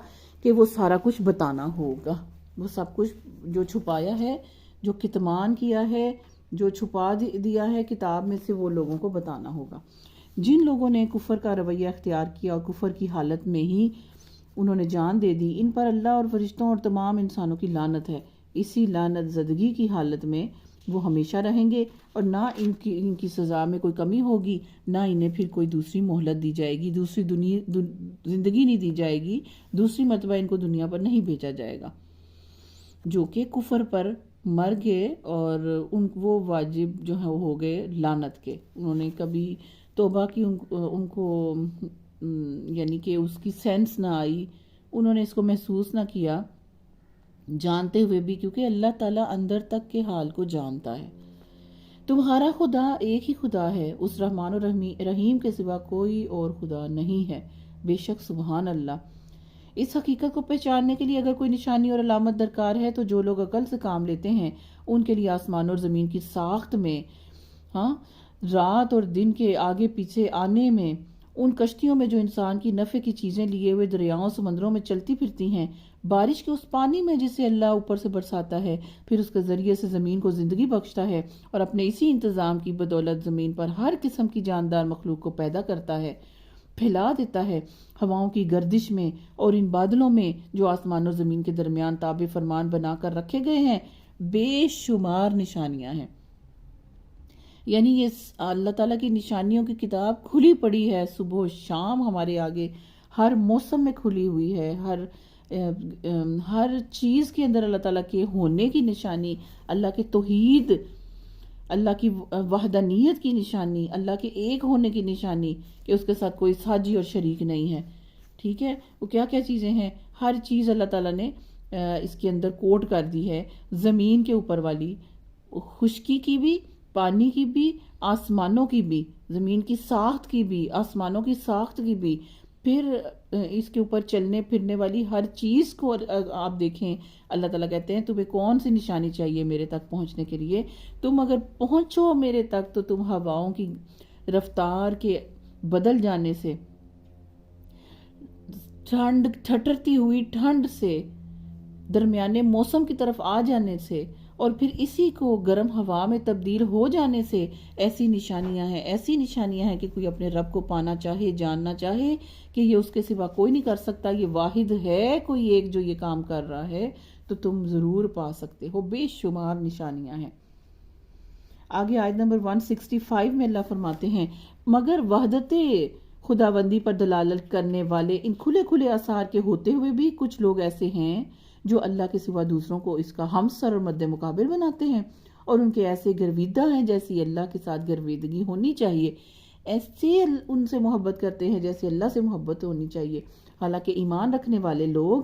کہ وہ سارا کچھ بتانا ہوگا، وہ سب کچھ جو چھپایا ہے، جو کتمان کیا ہے، جو چھپا دیا ہے کتاب میں سے، وہ لوگوں کو بتانا ہوگا۔ جن لوگوں نے کفر کا رویہ اختیار کیا اور کفر کی حالت میں ہی انہوں نے جان دے دی، ان پر اللہ اور فرشتوں اور تمام انسانوں کی لعنت ہے، اسی لعنت زدگی کی حالت میں وہ ہمیشہ رہیں گے، اور نہ ان کی سزا میں کوئی کمی ہوگی، نہ انہیں پھر کوئی دوسری مہلت دی جائے گی، دوسری زندگی نہیں دی جائے گی، دوسری مرتبہ ان کو دنیا پر نہیں بھیجا جائے گا۔ جو کہ کفر پر مر گئے اور وہ واجب جو ہے وہ ہو گئے لعنت کے. انہوں نے کبھی توبہ کی، ان کو یعنی کہ اس کی سینس نہ آئی، انہوں نے اس کو محسوس نہ کیا جانتے ہوئے بھی، کیونکہ اللہ تعالیٰ اندر تک کے حال کو جانتا ہے. تمہارا خدا ایک ہی خدا ہے، اس رحمان و رحیم کے سوا کوئی اور خدا نہیں ہے. بے شک سبحان اللہ. اس حقیقت کو پہچاننے کے لیے اگر کوئی نشانی اور علامت درکار ہے تو جو لوگ عقل سے کام لیتے ہیں ان کے لیے آسمان اور زمین کی ساخت میں، رات اور دن کے آگے پیچھے آنے میں، ان کشتیوں میں جو انسان کی نفع کی چیزیں لیے ہوئے دریاؤں سمندروں میں چلتی پھرتی ہیں، بارش کے اس پانی میں جسے اللہ اوپر سے برساتا ہے، پھر اس کے ذریعے سے زمین کو زندگی بخشتا ہے اور اپنے اسی انتظام کی بدولت زمین پر ہر قسم کی جاندار مخلوق کو پیدا کرتا ہے، پھیلا دیتا ہے ہواؤں کی گردش میں اور ان بادلوں میں جو آسمان اور زمین کے درمیان تابع فرمان بنا کر رکھے گئے ہیں. بے شمار نشانیاں ہیں. یعنی یہ اللہ تعالیٰ کی نشانیوں کی کتاب کھلی پڑی ہے، صبح و شام ہمارے آگے، ہر موسم میں کھلی ہوئی ہے. ہر چیز کے اندر اللہ تعالیٰ کے ہونے کی نشانی، اللہ کے توحید، اللہ کی وحدانیت کی نشانی، اللہ کے ایک ہونے کی نشانی کہ اس کے ساتھ کوئی ساجی اور شریک نہیں ہے. ٹھیک ہے، وہ کیا کیا چیزیں ہیں، ہر چیز اللہ تعالیٰ نے اس کے اندر کوٹ کر دی ہے. زمین کے اوپر والی، خشکی کی بھی، پانی کی بھی، آسمانوں کی بھی، زمین کی ساخت کی بھی، آسمانوں کی ساخت کی بھی، پھر اس کے اوپر چلنے پھرنے والی ہر چیز کو آپ دیکھیں. اللہ تعالیٰ کہتے ہیں تمہیں کون سی نشانی چاہیے میرے تک پہنچنے کے لیے؟ تم اگر پہنچو میرے تک تو تم ہواؤں کی رفتار کے بدل جانے سے، ٹھٹرتی ہوئی ٹھنڈ سے، درمیانے موسم کی طرف آ جانے سے، اور پھر اسی کو گرم ہوا میں تبدیل ہو جانے سے، ایسی نشانیاں ہیں کہ کوئی اپنے رب کو پانا چاہے، جاننا چاہے کہ یہ اس کے سوا کوئی نہیں کر سکتا، یہ واحد ہے کوئی ایک جو یہ کام کر رہا ہے، تو تم ضرور پا سکتے ہو. بے شمار نشانیاں ہیں. آگے آیت نمبر 165 میں اللہ فرماتے ہیں مگر وحدت خداوندی پر دلالت کرنے والے ان کھلے کھلے آثار کے ہوتے ہوئے بھی کچھ لوگ ایسے ہیں جو اللہ کے سوا دوسروں کو اس کا ہمسر اور مد مقابل بناتے ہیں، اور ان کے ایسے گرویدہ ہیں جیسی اللہ کے ساتھ گرویدگی ہونی چاہیے، ایسے ان سے محبت کرتے ہیں جیسے اللہ سے محبت ہونی چاہیے. حالانکہ ایمان رکھنے والے لوگ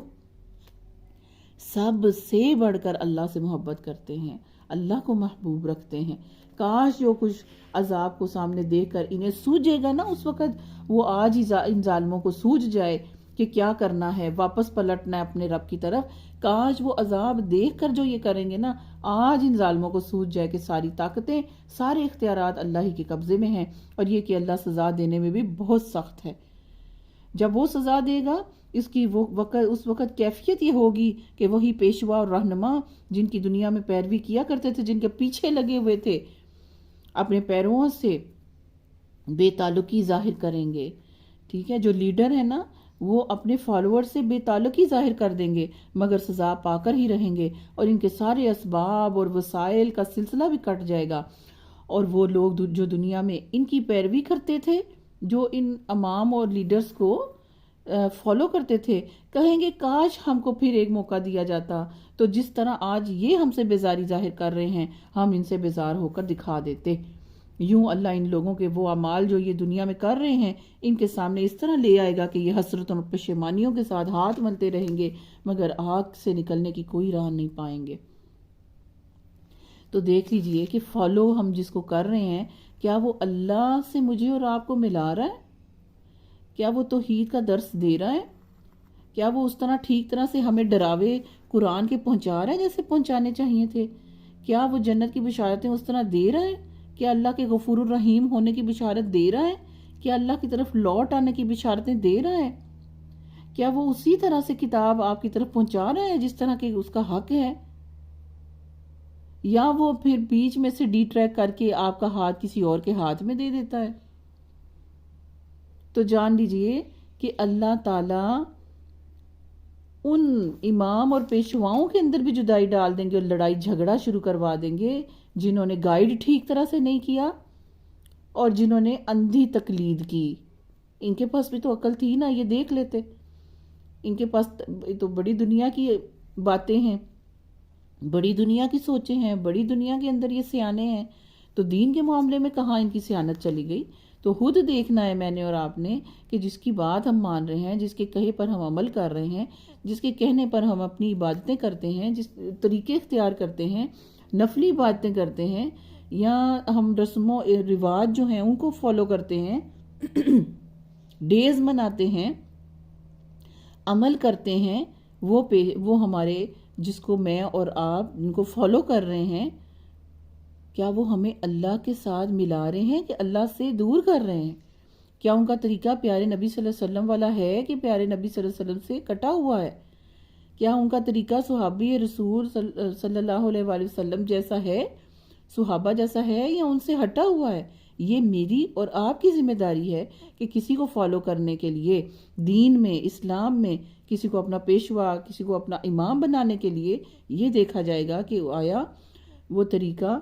سب سے بڑھ کر اللہ سے محبت کرتے ہیں، اللہ کو محبوب رکھتے ہیں. کاش جو کچھ عذاب کو سامنے دیکھ کر انہیں سوجے گا نا، اس وقت وہ آج ہی ان ظالموں کو سوج جائے کہ کیا کرنا ہے، واپس پلٹنا ہے اپنے رب کی طرف. کاش وہ عذاب دیکھ کر جو یہ کریں گے نا، آج ان ظالموں کو سوج جائے کہ ساری طاقتیں، سارے اختیارات اللہ ہی کے قبضے میں ہیں، اور یہ کہ اللہ سزا دینے میں بھی بہت سخت ہے. جب وہ سزا دے گا اس وقت کیفیت یہ ہوگی کہ وہی پیشوا اور رہنما جن کی دنیا میں پیروی کیا کرتے تھے، جن کے پیچھے لگے ہوئے تھے، اپنے پیرووں سے بے تعلقی ظاہر کریں گے. ٹھیک ہے، جو لیڈر ہے نا وہ اپنے فالوور سے بے تعلقی ظاہر کر دیں گے، مگر سزا پا کر ہی رہیں گے، اور ان کے سارے اسباب اور وسائل کا سلسلہ بھی کٹ جائے گا. اور وہ لوگ جو دنیا میں ان کی پیروی کرتے تھے، جو ان امام اور لیڈرز کو فالو کرتے تھے، کہیں گے کاش ہم کو پھر ایک موقع دیا جاتا تو جس طرح آج یہ ہم سے بیزاری ظاہر کر رہے ہیں ہم ان سے بیزار ہو کر دکھا دیتے. یوں اللہ ان لوگوں کے وہ اعمال جو یہ دنیا میں کر رہے ہیں ان کے سامنے اس طرح لے آئے گا کہ یہ حسرت اور پشیمانیوں کے ساتھ ہاتھ ملتے رہیں گے، مگر آگ سے نکلنے کی کوئی راہ نہیں پائیں گے. تو دیکھ لیجئے کہ فالو ہم جس کو کر رہے ہیں، کیا وہ اللہ سے مجھے اور آپ کو ملا رہا ہے؟ کیا وہ توحید کا درس دے رہا ہے؟ کیا وہ اس طرح ٹھیک طرح سے ہمیں ڈراوے قرآن کے پہنچا رہا ہے جیسے پہنچانے چاہیے تھے؟ کیا وہ جنت کی بشارتیں اس طرح دے رہا ہے؟ کیا اللہ کے غفور الرحیم ہونے کی بشارت دے رہا ہے؟ کیا اللہ کی طرف لوٹ آنے کی بشارتیں دے رہا ہے؟ کیا وہ اسی طرح سے کتاب آپ کی طرف پہنچا رہا ہے جس طرح کہ اس کا حق ہے؟ یا وہ پھر بیچ میں سے ڈی ٹریک کر کے آپ کا ہاتھ کسی اور کے ہاتھ میں دے دیتا ہے؟ تو جان لیجئے کہ اللہ تعالیٰ ان امام اور پیشواؤں کے اندر بھی جدائی ڈال دیں گے اور لڑائی جھگڑا شروع کروا دیں گے جنہوں نے گائیڈ ٹھیک طرح سے نہیں کیا اور جنہوں نے اندھی تقلید کی. ان کے پاس بھی تو عقل تھی نا، یہ دیکھ لیتے. ان کے پاس تو بڑی دنیا کی باتیں ہیں، بڑی دنیا کی سوچیں ہیں، بڑی دنیا کے اندر یہ سیانے ہیں، تو دین کے معاملے میں کہاں ان کی سیانت چلی گئی؟ تو خود دیکھنا ہے میں نے اور آپ نے کہ جس کی بات ہم مان رہے ہیں، جس کے کہے پر ہم عمل کر رہے ہیں، جس کے کہنے پر ہم اپنی عبادتیں کرتے ہیں، جس طریقے اختیار کرتے ہیں، نفلی عبادتیں کرتے ہیں، یا ہم رسم و رواج جو ہیں ان کو فالو کرتے ہیں، ڈیز مناتے ہیں، عمل کرتے ہیں، وہ ہمارے، جس کو میں اور آپ ان کو فالو کر رہے ہیں، کیا وہ ہمیں اللہ کے ساتھ ملا رہے ہیں کہ اللہ سے دور کر رہے ہیں؟ کیا ان کا طریقہ پیارے نبی صلی اللہ علیہ وسلم والا ہے کہ پیارے نبی صلی اللہ علیہ وسلم سے کٹا ہوا ہے؟ کیا ان کا طریقہ صحابی رسول صلی اللہ علیہ وآلہ وسلم جیسا ہے، صحابہ جیسا ہے، یا ان سے ہٹا ہوا ہے؟ یہ میری اور آپ کی ذمہ داری ہے کہ کسی کو فالو کرنے کے لیے، دین میں، اسلام میں، کسی کو اپنا پیشوا، کسی کو اپنا امام بنانے کے لیے یہ دیکھا جائے گا کہ آیا وہ طریقہ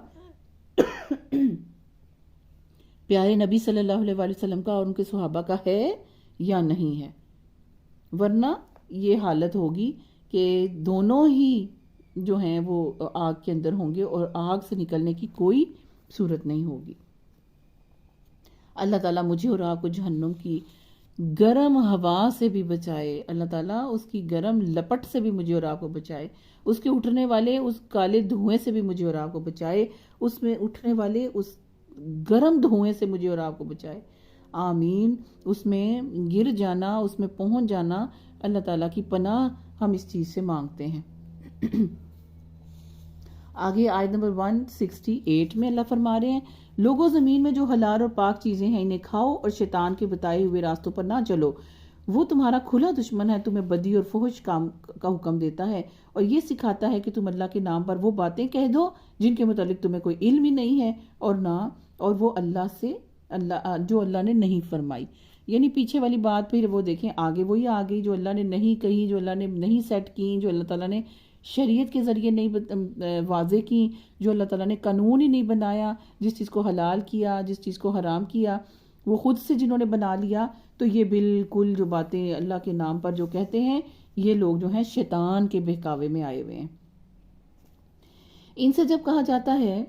پیارے نبی صلی اللہ علیہ وآلہ وسلم کا اور ان کے صحابہ کا ہے یا نہیں ہے، ورنہ یہ حالت ہوگی کہ دونوں ہی جو ہیں وہ آگ کے اندر ہوں گے اور آگ سے نکلنے کی کوئی صورت نہیں ہوگی۔ اللہ تعالیٰ مجھے اور آپ کو جہنم کی گرم ہوا سے بھی بچائے، اللہ تعالیٰ اس کی گرم لپٹ سے بھی مجھے اور آپ کو بچائے، اس کے اٹھنے والے اس کالے دھوئیں سے بھی مجھے اور آپ کو بچائے، اس میں اٹھنے والے اس گرم دھوئیں سے مجھے اور آپ کو بچائے، آمین۔ اس میں گر جانا، اس میں پہنچ جانا، اللہ تعالیٰ کی پناہ ہم اس چیز سے مانگتے ہیں۔ آگے آیت نمبر 168 میں اللہ فرما رہے ہیں، لوگوں زمین میں جو حلال اور پاک چیزیں ہیں انہیں کھاؤ اور شیطان کے بتائے ہوئے راستوں پر نہ چلو، وہ تمہارا کھلا دشمن ہے، تمہیں بدی اور فحش کام کا حکم دیتا ہے اور یہ سکھاتا ہے کہ تم اللہ کے نام پر وہ باتیں کہہ دو جن کے متعلق تمہیں کوئی علم ہی نہیں ہے، اور وہ اللہ سے جو اللہ نے نہیں فرمائی۔ یعنی پیچھے والی بات پھر وہ دیکھیں آگے وہی آ گئی، جو اللہ نے نہیں کہی، جو اللہ نے نہیں سیٹ کی، جو اللہ تعالیٰ نے شریعت کے ذریعے نہیں واضح کی، جو اللہ تعالیٰ نے قانون ہی نہیں بنایا، جس چیز کو حلال کیا، جس چیز کو حرام کیا، وہ خود سے جنہوں نے بنا لیا، تو یہ بالکل جو باتیں اللہ کے نام پر جو کہتے ہیں، یہ لوگ جو ہیں شیطان کے بہکاوے میں آئے ہوئے ہیں۔ ان سے جب کہا جاتا ہے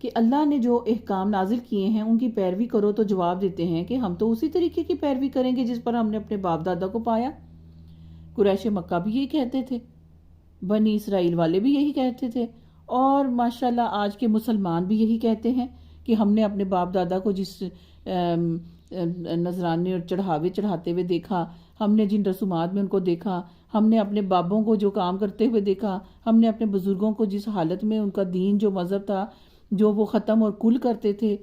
کہ اللہ نے جو احکام نازل کیے ہیں ان کی پیروی کرو، تو جواب دیتے ہیں کہ ہم تو اسی طریقے کی پیروی کریں گے جس پر ہم نے اپنے باپ دادا کو پایا۔ قریش مکہ بھی یہی کہتے تھے، بنی اسرائیل والے بھی یہی کہتے تھے، اور ماشاءاللہ آج کے مسلمان بھی یہی کہتے ہیں کہ ہم نے اپنے باپ دادا کو جس نذرانے اور چڑھاوے چڑھاتے ہوئے دیکھا، ہم نے جن رسومات میں ان کو دیکھا، ہم نے اپنے بابوں کو جو کام کرتے ہوئے دیکھا، ہم نے اپنے بزرگوں کو جس حالت میں ان کا دین جو مذہب تھا جو وہ ختم اور کل کرتے تھے،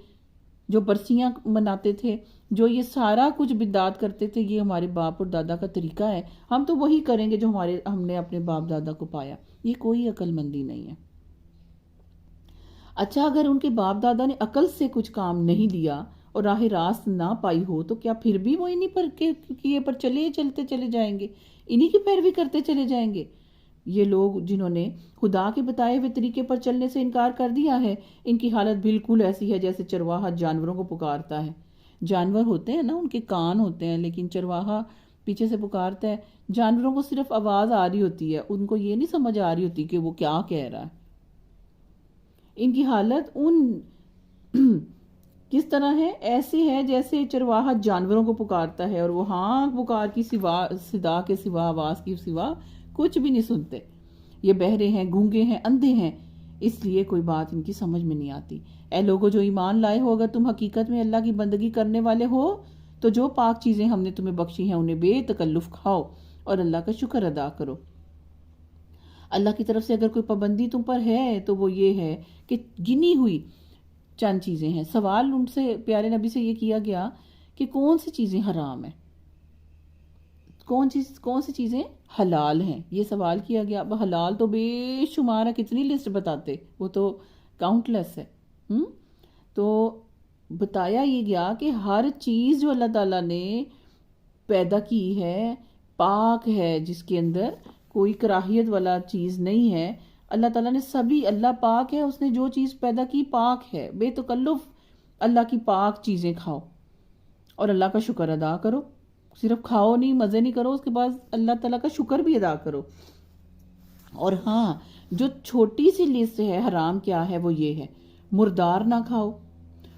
جو برسیاں مناتے تھے، جو یہ سارا کچھ بدعات کرتے تھے، یہ ہمارے باپ اور دادا کا طریقہ ہے، ہم تو وہی کریں گے جو ہم نے اپنے باپ دادا کو پایا۔ یہ کوئی عقل مندی نہیں ہے۔ اچھا، اگر ان کے باپ دادا نے عقل سے کچھ کام نہیں لیا اور راہ راست نہ پائی ہو، تو کیا پھر بھی وہ انہی پر کیے پر چلتے چلے جائیں گے، انہی کی پیروی کرتے چلے جائیں گے؟ یہ لوگ جنہوں نے خدا کے بتائے ہوئے طریقے پر چلنے سے انکار کر دیا ہے، ان کی حالت بالکل ایسی ہے جیسے چرواہا جانوروں کو پکارتا ہے۔ جانور ہوتے ہیں نا، ان کے کان ہوتے ہیں، لیکن چرواہا پیچھے سے پکارتا ہے۔ جانوروں کو صرف آواز آ رہی ہوتی ہے، ان کو یہ نہیں سمجھ آ رہی ہوتی کہ وہ کیا کہہ رہا ہے۔ ان کی حالت کس طرح ہے؟ ایسی ہے جیسے چرواہا جانوروں کو پکارتا ہے اور وہ ہاں پکار کی صدا کے سوا، آواز کی سوا کچھ بھی نہیں سنتے۔ یہ بہرے ہیں، گونگے ہیں، اندھے ہیں، اس لیے کوئی بات ان کی سمجھ میں نہیں آتی۔ اے لوگو جو ایمان لائے ہو، اگر تم حقیقت میں اللہ کی بندگی کرنے والے ہو تو جو پاک چیزیں ہم نے تمہیں بخشی ہیں انہیں بے تکلف کھاؤ اور اللہ کا شکر ادا کرو۔ اللہ کی طرف سے اگر کوئی پابندی تم پر ہے تو وہ یہ ہے کہ گنی ہوئی چند چیزیں ہیں۔ سوال ان سے، پیارے نبی سے یہ کیا گیا کہ کون سی چیزیں حرام ہیں، کون سی چیزیں حلال ہیں، یہ سوال کیا گیا۔ اب حلال تو بے شمار ہے، کتنی لسٹ بتاتے، وہ تو کاؤنٹ لیس ہے۔ تو بتایا یہ گیا کہ ہر چیز جو اللہ تعالیٰ نے پیدا کی ہے پاک ہے، جس کے اندر کوئی کراہیت والا چیز نہیں ہے۔ اللہ تعالیٰ نے سبھی، اللہ پاک ہے، اس نے جو چیز پیدا کی پاک ہے، بے تکلف اللہ کی پاک چیزیں کھاؤ اور اللہ کا شکر ادا کرو۔ صرف کھاؤ نہیں، مزے نہیں کرو، اس کے بعد اللہ تعالیٰ کا شکر بھی ادا کرو۔ اور ہاں، جو چھوٹی سی لسٹ ہے حرام کیا ہے وہ یہ ہے: مردار نہ کھاؤ،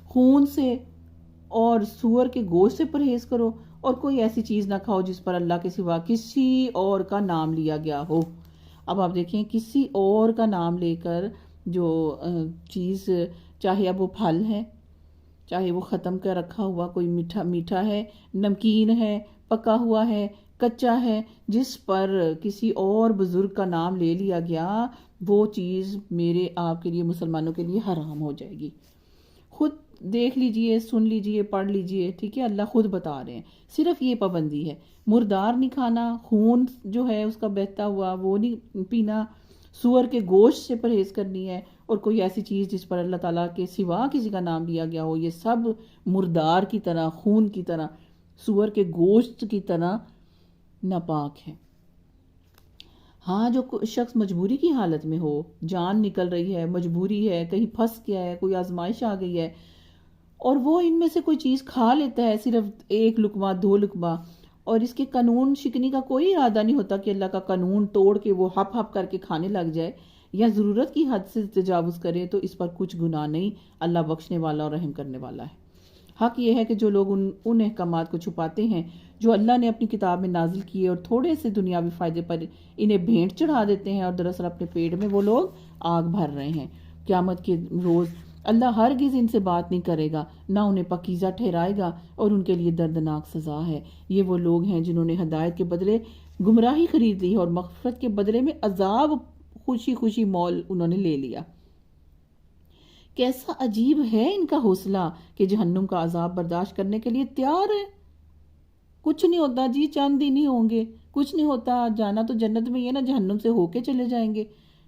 خون سے اور سور کے گوشت سے پرہیز کرو، اور کوئی ایسی چیز نہ کھاؤ جس پر اللہ کے سوا کسی اور کا نام لیا گیا ہو۔ اب آپ دیکھیں، کسی اور کا نام لے کر جو چیز، چاہے اب وہ پھل ہے، چاہے وہ ختم کر رکھا ہوا کوئی میٹھا ہے، نمکین ہے، پکا ہوا ہے، کچا ہے، جس پر کسی اور بزرگ کا نام لے لیا گیا، وہ چیز میرے آپ کے لیے، مسلمانوں کے لیے حرام ہو جائے گی۔ خود دیکھ لیجئے، سن لیجئے، پڑھ لیجئے، ٹھیک ہے، اللہ خود بتا رہے ہیں۔ صرف یہ پابندی ہے: مردار نہیں کھانا، خون جو ہے اس کا بہتا ہوا وہ نہیں پینا، سور کے گوشت سے پرہیز کرنی ہے، اور کوئی ایسی چیز جس پر اللہ تعالیٰ کے سوا کسی کا نام لیا گیا ہو، یہ سب مردار کی طرح، خون کی طرح، سور کے گوشت کی طرح ناپاک ہے۔ ہاں، جو شخص مجبوری کی حالت میں ہو، جان نکل رہی ہے، مجبوری ہے، کہیں پھنس گیا ہے، کوئی آزمائش آ گئی ہے، اور وہ ان میں سے کوئی چیز کھا لیتا ہے، صرف ایک لقمہ، دو لقمہ، اور اس کے قانون شکنی کا کوئی ارادہ نہیں ہوتا کہ اللہ کا قانون توڑ کے وہ ہپ ہپ کر کے کھانے لگ جائے یا ضرورت کی حد سے تجاوز کرے، تو اس پر کچھ گناہ نہیں، اللہ بخشنے والا اور رحم کرنے والا ہے۔ حق یہ ہے کہ جو لوگ ان احکامات کو چھپاتے ہیں جو اللہ نے اپنی کتاب میں نازل کیے، اور تھوڑے سے دنیاوی فائدے پر انہیں بھینٹ چڑھا دیتے ہیں، اور دراصل اپنے پیٹ میں وہ لوگ آگ بھر رہے ہیں، قیامت کے روز اللہ ہرگز ان سے بات نہیں کرے گا، نہ انہیں پاکیزہ ٹھہرائے گا، اور ان کے لیے دردناک سزا ہے۔ یہ وہ لوگ ہیں جنہوں نے ہدایت کے بدلے گمراہی خرید لی، اور مغفرت کے بدلے میں عذاب خوشی خوشی مول انہوں نے لے لیا۔ کیسا عجیب ہے ان کا حوصلہ کہ جہنم کا عذاب برداشت کرنے کے لیے تیار ہے۔ کچھ نہیں ہوتا جی، چند دن ہی ہوں گے، کچھ نہیں ہوتا، جانا تو جنت میں ہی ہے نا، جہنم سے ہو کے چلے جائیں گے۔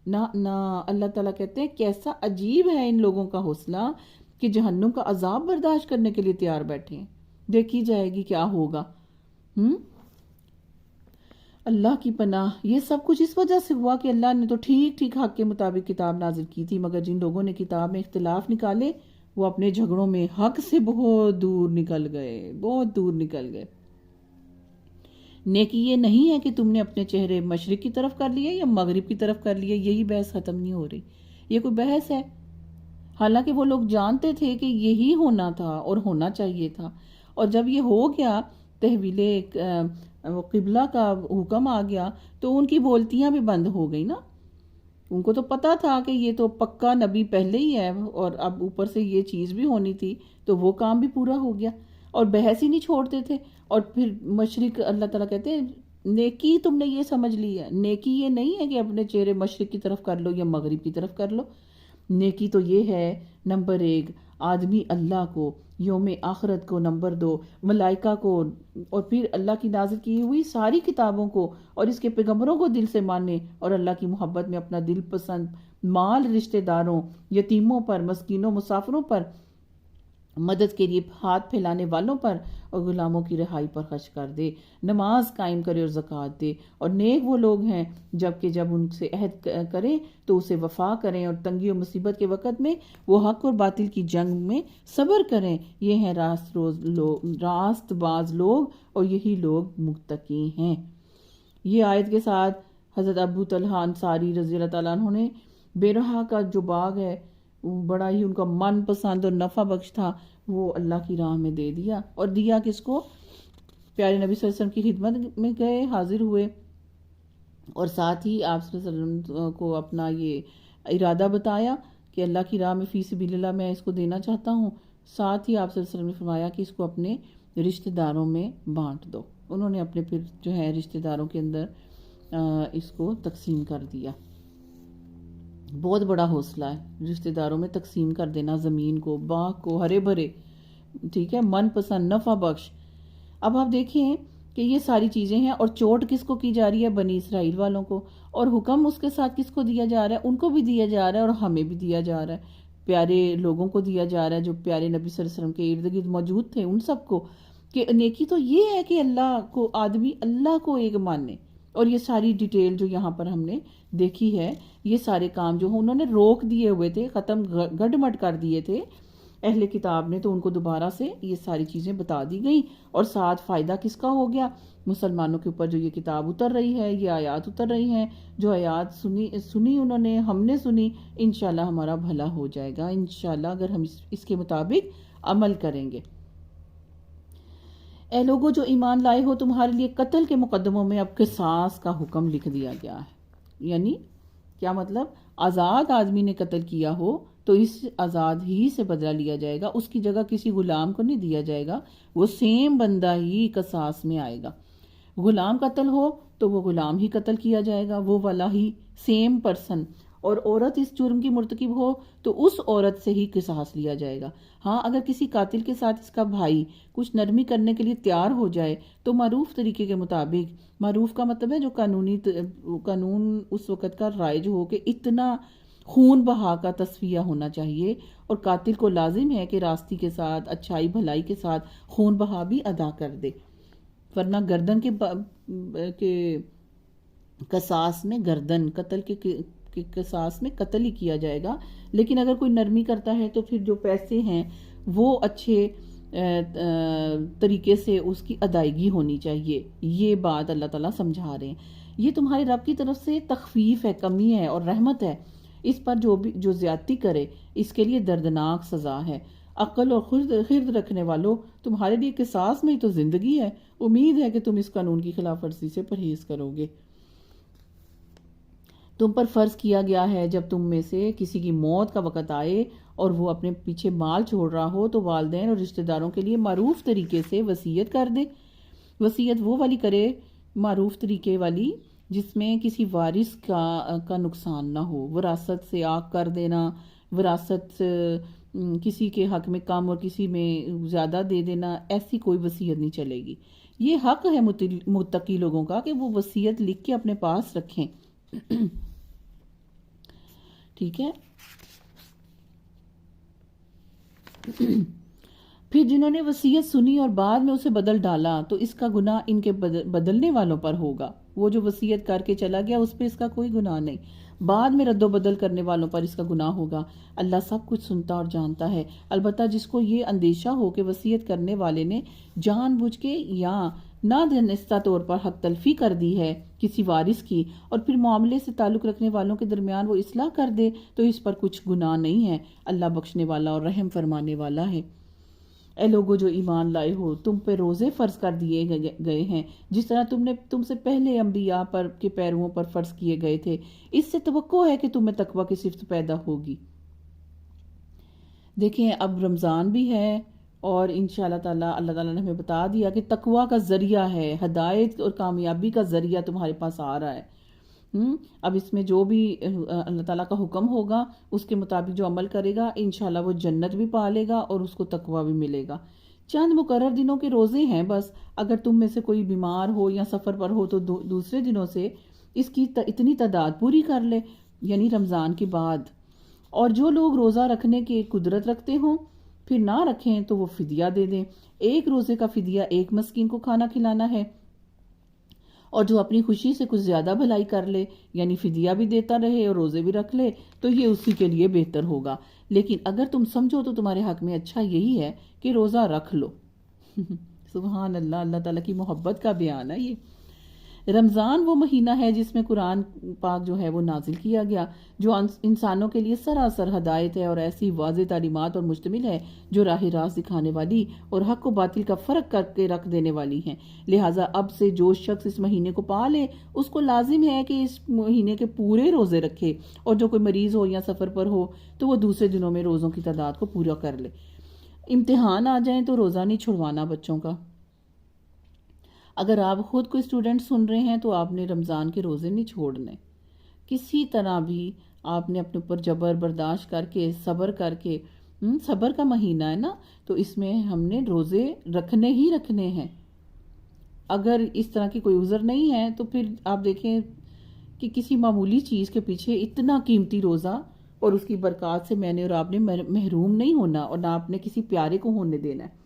نہ نہ، اللہ تعالیٰ کہتے ہیں کیسا عجیب ہے ان لوگوں کا حوصلہ کہ جہنم کا عذاب برداشت کرنے کے لیے تیار بیٹھے ہیں۔ دیکھی جائے گی کیا ہوگا۔ اللہ کی پناہ، یہ سب کچھ اس وجہ سے ہوا کہ اللہ نے تو ٹھیک ٹھیک حق کے مطابق کتاب نازل کی تھی، مگر جن لوگوں نے کتاب میں اختلاف نکالے وہ اپنے جھگڑوں میں حق سے بہت دور نکل گئے، بہت دور نکل گئے۔ نیکی یہ نہیں ہے کہ تم نے اپنے چہرے مشرق کی طرف کر لیے یا مغرب کی طرف کر لیے، یہی بحث ختم نہیں ہو رہی۔ یہ کوئی بحث ہے؟ حالانکہ وہ لوگ جانتے تھے کہ یہی ہونا تھا اور ہونا چاہیے تھا، اور جب یہ ہو گیا، تحویل قبلہ کا حکم آ گیا، تو ان کی بولتیاں بھی بند ہو گئی نا۔ ان کو تو پتا تھا کہ یہ تو پکا نبی پہلے ہی ہے، اور اب اوپر سے یہ چیز بھی ہونی تھی، تو وہ کام بھی پورا ہو گیا، اور بحث ہی نہیں چھوڑتے تھے۔ اور پھر مشرق، اللہ تعالیٰ کہتے ہیں نیکی تم نے یہ سمجھ لی ہے، نیکی یہ نہیں ہے کہ اپنے چہرے مشرق کی طرف کر لو یا مغرب کی طرف کر لو۔ نیکی تو یہ ہے، نمبر 1 آدمی اللہ کو، یوم آخرت کو، نمبر 2 ملائکہ کو، اور پھر اللہ کی نازل کی ہوئی ساری کتابوں کو اور اس کے پیغمبروں کو دل سے مانے، اور اللہ کی محبت میں اپنا دل پسند مال رشتہ داروں، یتیموں پر، مسکینوں، مسافروں پر، مدد کے لیے ہاتھ پھیلانے والوں پر اور غلاموں کی رہائی پر خرچ کر دے، نماز قائم کرے اور زکوٰۃ دے۔ اور نیک وہ لوگ ہیں جب ان سے عہد کریں تو اسے وفا کریں، اور تنگی و مصیبت کے وقت میں وہ حق اور باطل کی جنگ میں صبر کریں۔ یہ ہیں راست باز لوگ، اور یہی لوگ متقی ہیں۔ یہ آیت کے ساتھ حضرت ابو طلحہ انصاری رضی اللہ تعالیٰ عنہ نے بیرہا کا جو باغ ہے، بڑا ہی ان کا من پسند اور نفع بخش تھا، وہ اللہ کی راہ میں دے دیا۔ اور دیا کس کو؟ پیارے نبی صلی اللہ علیہ وسلم کی خدمت میں گئے، حاضر ہوئے، اور ساتھ ہی آپ صلی اللہ علیہ وسلم کو اپنا یہ ارادہ بتایا کہ اللہ کی راہ میں فی سبیل اللہ میں اس کو دینا چاہتا ہوں۔ ساتھ ہی آپ صلی اللہ علیہ وسلم نے فرمایا کہ اس کو اپنے رشتہ داروں میں بانٹ دو۔ انہوں نے اپنے پھر جو ہے رشتہ داروں کے اندر اس کو تقسیم کر دیا۔ بہت بڑا حوصلہ ہے رشتہ داروں میں تقسیم کر دینا، زمین کو، باغ کو، ہرے بھرے، ٹھیک ہے، من پسند، نفع بخش۔ اب آپ دیکھیں کہ یہ ساری چیزیں ہیں، اور چوٹ کس کو کی جا رہی ہے؟ بنی اسرائیل والوں کو، اور حکم اس کے ساتھ کس کو دیا جا رہا ہے؟ ان کو بھی دیا جا رہا ہے، اور ہمیں بھی دیا جا رہا ہے، پیارے لوگوں کو دیا جا رہا ہے جو پیارے نبی صلی اللہ علیہ وسلم کے ارد گرد موجود تھے، ان سب کو، کہ نیکی تو یہ ہے کہ اللہ کو، آدمی اللہ کو ایک مانے۔ اور یہ ساری ڈیٹیل جو یہاں پر ہم نے دیکھی ہے، یہ سارے کام جو انہوں نے روک دیے ہوئے تھے، ختم گڈ مٹ کر دیے تھے، اہل کتاب نے تو ان کو دوبارہ سے یہ ساری چیزیں بتا دی گئیں، اور ساتھ فائدہ کس کا ہو گیا؟ مسلمانوں کے اوپر جو یہ کتاب اتر رہی ہے، یہ آیات اتر رہی ہیں، جو آیات سنی انہوں نے، ہم نے سنی، انشاءاللہ ہمارا بھلا ہو جائے گا انشاءاللہ، اگر ہم اس کے مطابق عمل کریں گے۔ اے لوگوں جو ایمان لائے ہو، تمہارے لیے قتل کے مقدموں میں اب قصاص کا حکم لکھ دیا گیا ہے۔ یعنی کیا مطلب؟ آزاد آدمی نے قتل کیا ہو تو اس آزاد ہی سے بدلہ لیا جائے گا، اس کی جگہ کسی غلام کو نہیں دیا جائے گا، وہ سیم بندہ ہی قصاص میں آئے گا۔ غلام قتل ہو تو وہ غلام ہی قتل کیا جائے گا، وہ والا ہی سیم پرسن، اور عورت اس جرم کی مرتکب ہو تو اس عورت سے ہی قصاص لیا جائے گا۔ ہاں اگر کسی قاتل کے ساتھ اس کا بھائی کچھ نرمی کرنے کے لیے تیار ہو جائے تو معروف طریقے کے مطابق، معروف کا مطلب ہے جو قانون اس وقت کا رائج ہو کہ اتنا خون بہا کا تصفیہ ہونا چاہیے، اور قاتل کو لازم ہے کہ راستی کے ساتھ، اچھائی بھلائی کے ساتھ خون بہا بھی ادا کر دے، ورنہ گردن کے قصاص میں گردن، قتل کے قصاص میں قتل ہی کیا جائے گا۔ لیکن اگر کوئی نرمی کرتا ہے تو پھر جو پیسے ہیں وہ اچھے طریقے سے اس کی ادائیگی ہونی چاہیے۔ یہ بات اللہ تعالیٰ سمجھا رہے ہیں، یہ تمہارے رب کی طرف سے تخفیف ہے، کمی ہے اور رحمت ہے۔ اس پر جو زیادتی کرے اس کے لیے دردناک سزا ہے۔ عقل اور خرد رکھنے والوں، تمہارے لیے قصاص میں ہی تو زندگی ہے، امید ہے کہ تم اس قانون کی خلاف ورزی سے پرہیز کرو گے۔ تم پر فرض کیا گیا ہے جب تم میں سے کسی کی موت کا وقت آئے اور وہ اپنے پیچھے مال چھوڑ رہا ہو تو والدین اور رشتہ داروں کے لیے معروف طریقے سے وصیت کر دے۔ وصیت وہ والی کرے، معروف طریقے والی، جس میں کسی وارث کا نقصان نہ ہو۔ وراثت سے آگ کر دینا، وراثت کسی کے حق میں کم اور کسی میں زیادہ دے دینا، ایسی کوئی وصیت نہیں چلے گی۔ یہ حق ہے متقی لوگوں کا کہ وہ وصیت لکھ کے اپنے پاس رکھیں۔ ٹھیک ہے۔ پھر جنہوں نے وصیت سنی اور بعد میں اسے بدل ڈالا تو اس کا گناہ ان کے بدلنے والوں پر ہوگا۔ وہ جو وصیت کر کے چلا گیا اس پہ اس کا کوئی گناہ نہیں، بعد میں رد و بدل کرنے والوں پر اس کا گناہ ہوگا۔ اللہ سب کچھ سنتا اور جانتا ہے۔ البتہ جس کو یہ اندیشہ ہو کہ وصیت کرنے والے نے جان بوجھ کے یا نادانستہ طور پر حق تلفی کر دی ہے کسی وارث کی، اور پھر معاملے سے تعلق رکھنے والوں کے درمیان وہ اصلاح کر دے تو اس پر کچھ گناہ نہیں ہے۔ اللہ بخشنے والا اور رحم فرمانے والا ہے۔ اے لوگو جو ایمان لائے ہو، تم پہ روزے فرض کر دیے گئے ہیں جس طرح تم سے پہلے انبیاء پر کے پیرووں پر فرض کیے گئے تھے۔ اس سے توقع ہے کہ تمہیں تقوی کی صفت پیدا ہوگی۔ دیکھیں اب رمضان بھی ہے اور انشاءاللہ تعالیٰ اللہ تعالیٰ نے ہمیں بتا دیا کہ تقوی کا ذریعہ ہے، ہدایت اور کامیابی کا ذریعہ تمہارے پاس آ رہا ہے۔ اب اس میں جو بھی اللہ تعالیٰ کا حکم ہوگا اس کے مطابق جو عمل کرے گا انشاءاللہ وہ جنت بھی پا لے گا اور اس کو تقوی بھی ملے گا۔ چند مقرر دنوں کے روزے ہیں بس، اگر تم میں سے کوئی بیمار ہو یا سفر پر ہو تو دوسرے دنوں سے اس کی اتنی تعداد پوری کر لے، یعنی رمضان کے بعد۔ اور جو لوگ روزہ رکھنے کی قدرت رکھتے ہوں پھر نہ رکھیں تو وہ فدیہ دے دیں۔ ایک روزے کا فدیہ ایک مسکین کو کھانا کھلانا ہے، اور جو اپنی خوشی سے کچھ زیادہ بھلائی کر لے، یعنی فدیہ بھی دیتا رہے اور روزے بھی رکھ لے، تو یہ اسی کے لیے بہتر ہوگا۔ لیکن اگر تم سمجھو تو تمہارے حق میں اچھا یہی ہے کہ روزہ رکھ لو۔ سبحان اللہ، اللہ تعالیٰ کی محبت کا بیان ہے یہ۔ رمضان وہ مہینہ ہے جس میں قرآن پاک جو ہے وہ نازل کیا گیا، جو انسانوں کے لیے سراسر ہدایت ہے اور ایسی واضح تعلیمات پر مشتمل ہے جو راہ راست دکھانے والی اور حق و باطل کا فرق کر کے رکھ دینے والی ہیں۔ لہٰذا اب سے جو شخص اس مہینے کو پا لے اس کو لازم ہے کہ اس مہینے کے پورے روزے رکھے، اور جو کوئی مریض ہو یا سفر پر ہو تو وہ دوسرے دنوں میں روزوں کی تعداد کو پورا کر لے۔ امتحان آ جائیں تو روزہ نہیں چھڑوانا بچوں کا۔ اگر آپ خود کوئی اسٹوڈنٹ سن رہے ہیں تو آپ نے رمضان کے روزے نہیں چھوڑنے، کسی طرح بھی آپ نے اپنے اوپر جبر برداشت کر کے، صبر کر کے، صبر کا مہینہ ہے نا، تو اس میں ہم نے روزے رکھنے ہی رکھنے ہیں۔ اگر اس طرح کی کوئی عذر نہیں ہے تو پھر آپ دیکھیں کہ کسی معمولی چیز کے پیچھے اتنا قیمتی روزہ اور اس کی برکات سے میں نے اور آپ نے محروم نہیں ہونا، اور نہ آپ نے کسی پیارے کو ہونے دینا ہے۔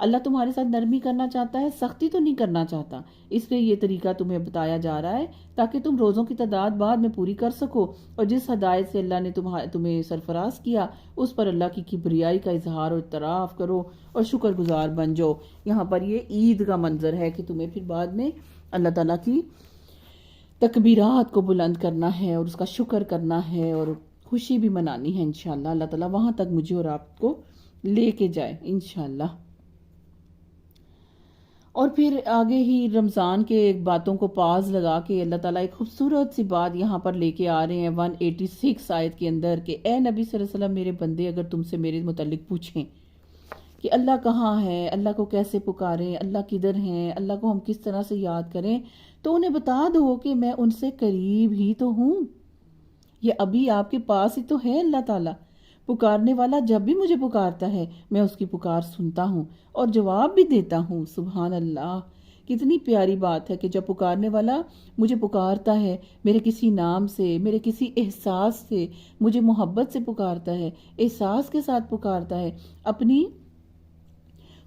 اللہ تمہارے ساتھ نرمی کرنا چاہتا ہے، سختی تو نہیں کرنا چاہتا، اس لیے یہ طریقہ تمہیں بتایا جا رہا ہے تاکہ تم روزوں کی تعداد بعد میں پوری کر سکو، اور جس ہدایت سے اللہ نے تمہیں سرفراز کیا اس پر اللہ کی کبریائی کا اظہار اور اعتراف کرو اور شکر گزار بن جاؤ۔ یہاں پر یہ عید کا منظر ہے کہ تمہیں پھر بعد میں اللہ تعالیٰ کی تکبیرات کو بلند کرنا ہے اور اس کا شکر کرنا ہے اور خوشی بھی منانی ہے انشاءاللہ۔ اللہ تعالیٰ وہاں تک مجھے اور آپ کو لے کے جائے انشاءاللہ۔ اور پھر آگے ہی رمضان کے باتوں کو پاز لگا کے اللہ تعالیٰ ایک خوبصورت سی بات یہاں پر لے کے آ رہے ہیں 186 آیت کے اندر کہ اے نبی صلی اللہ علیہ وسلم، میرے بندے اگر تم سے میرے متعلق پوچھیں کہ اللہ کہاں ہے، اللہ کو کیسے پکاریں، اللہ کدھر ہیں، اللہ کو ہم کس طرح سے یاد کریں، تو انہیں بتا دو کہ میں ان سے قریب ہی تو ہوں، یہ ابھی آپ کے پاس ہی تو ہے۔ اللہ تعالیٰ پکارنے والا جب بھی مجھے پکارتا ہے میں اس کی پکار سنتا ہوں اور جواب بھی دیتا ہوں۔ سبحان اللہ، کتنی پیاری بات ہے کہ جب پکارنے والا مجھے پکارتا ہے میرے کسی نام سے، میرے کسی احساس سے، مجھے محبت سے پکارتا ہے، احساس کے ساتھ پکارتا ہے، اپنی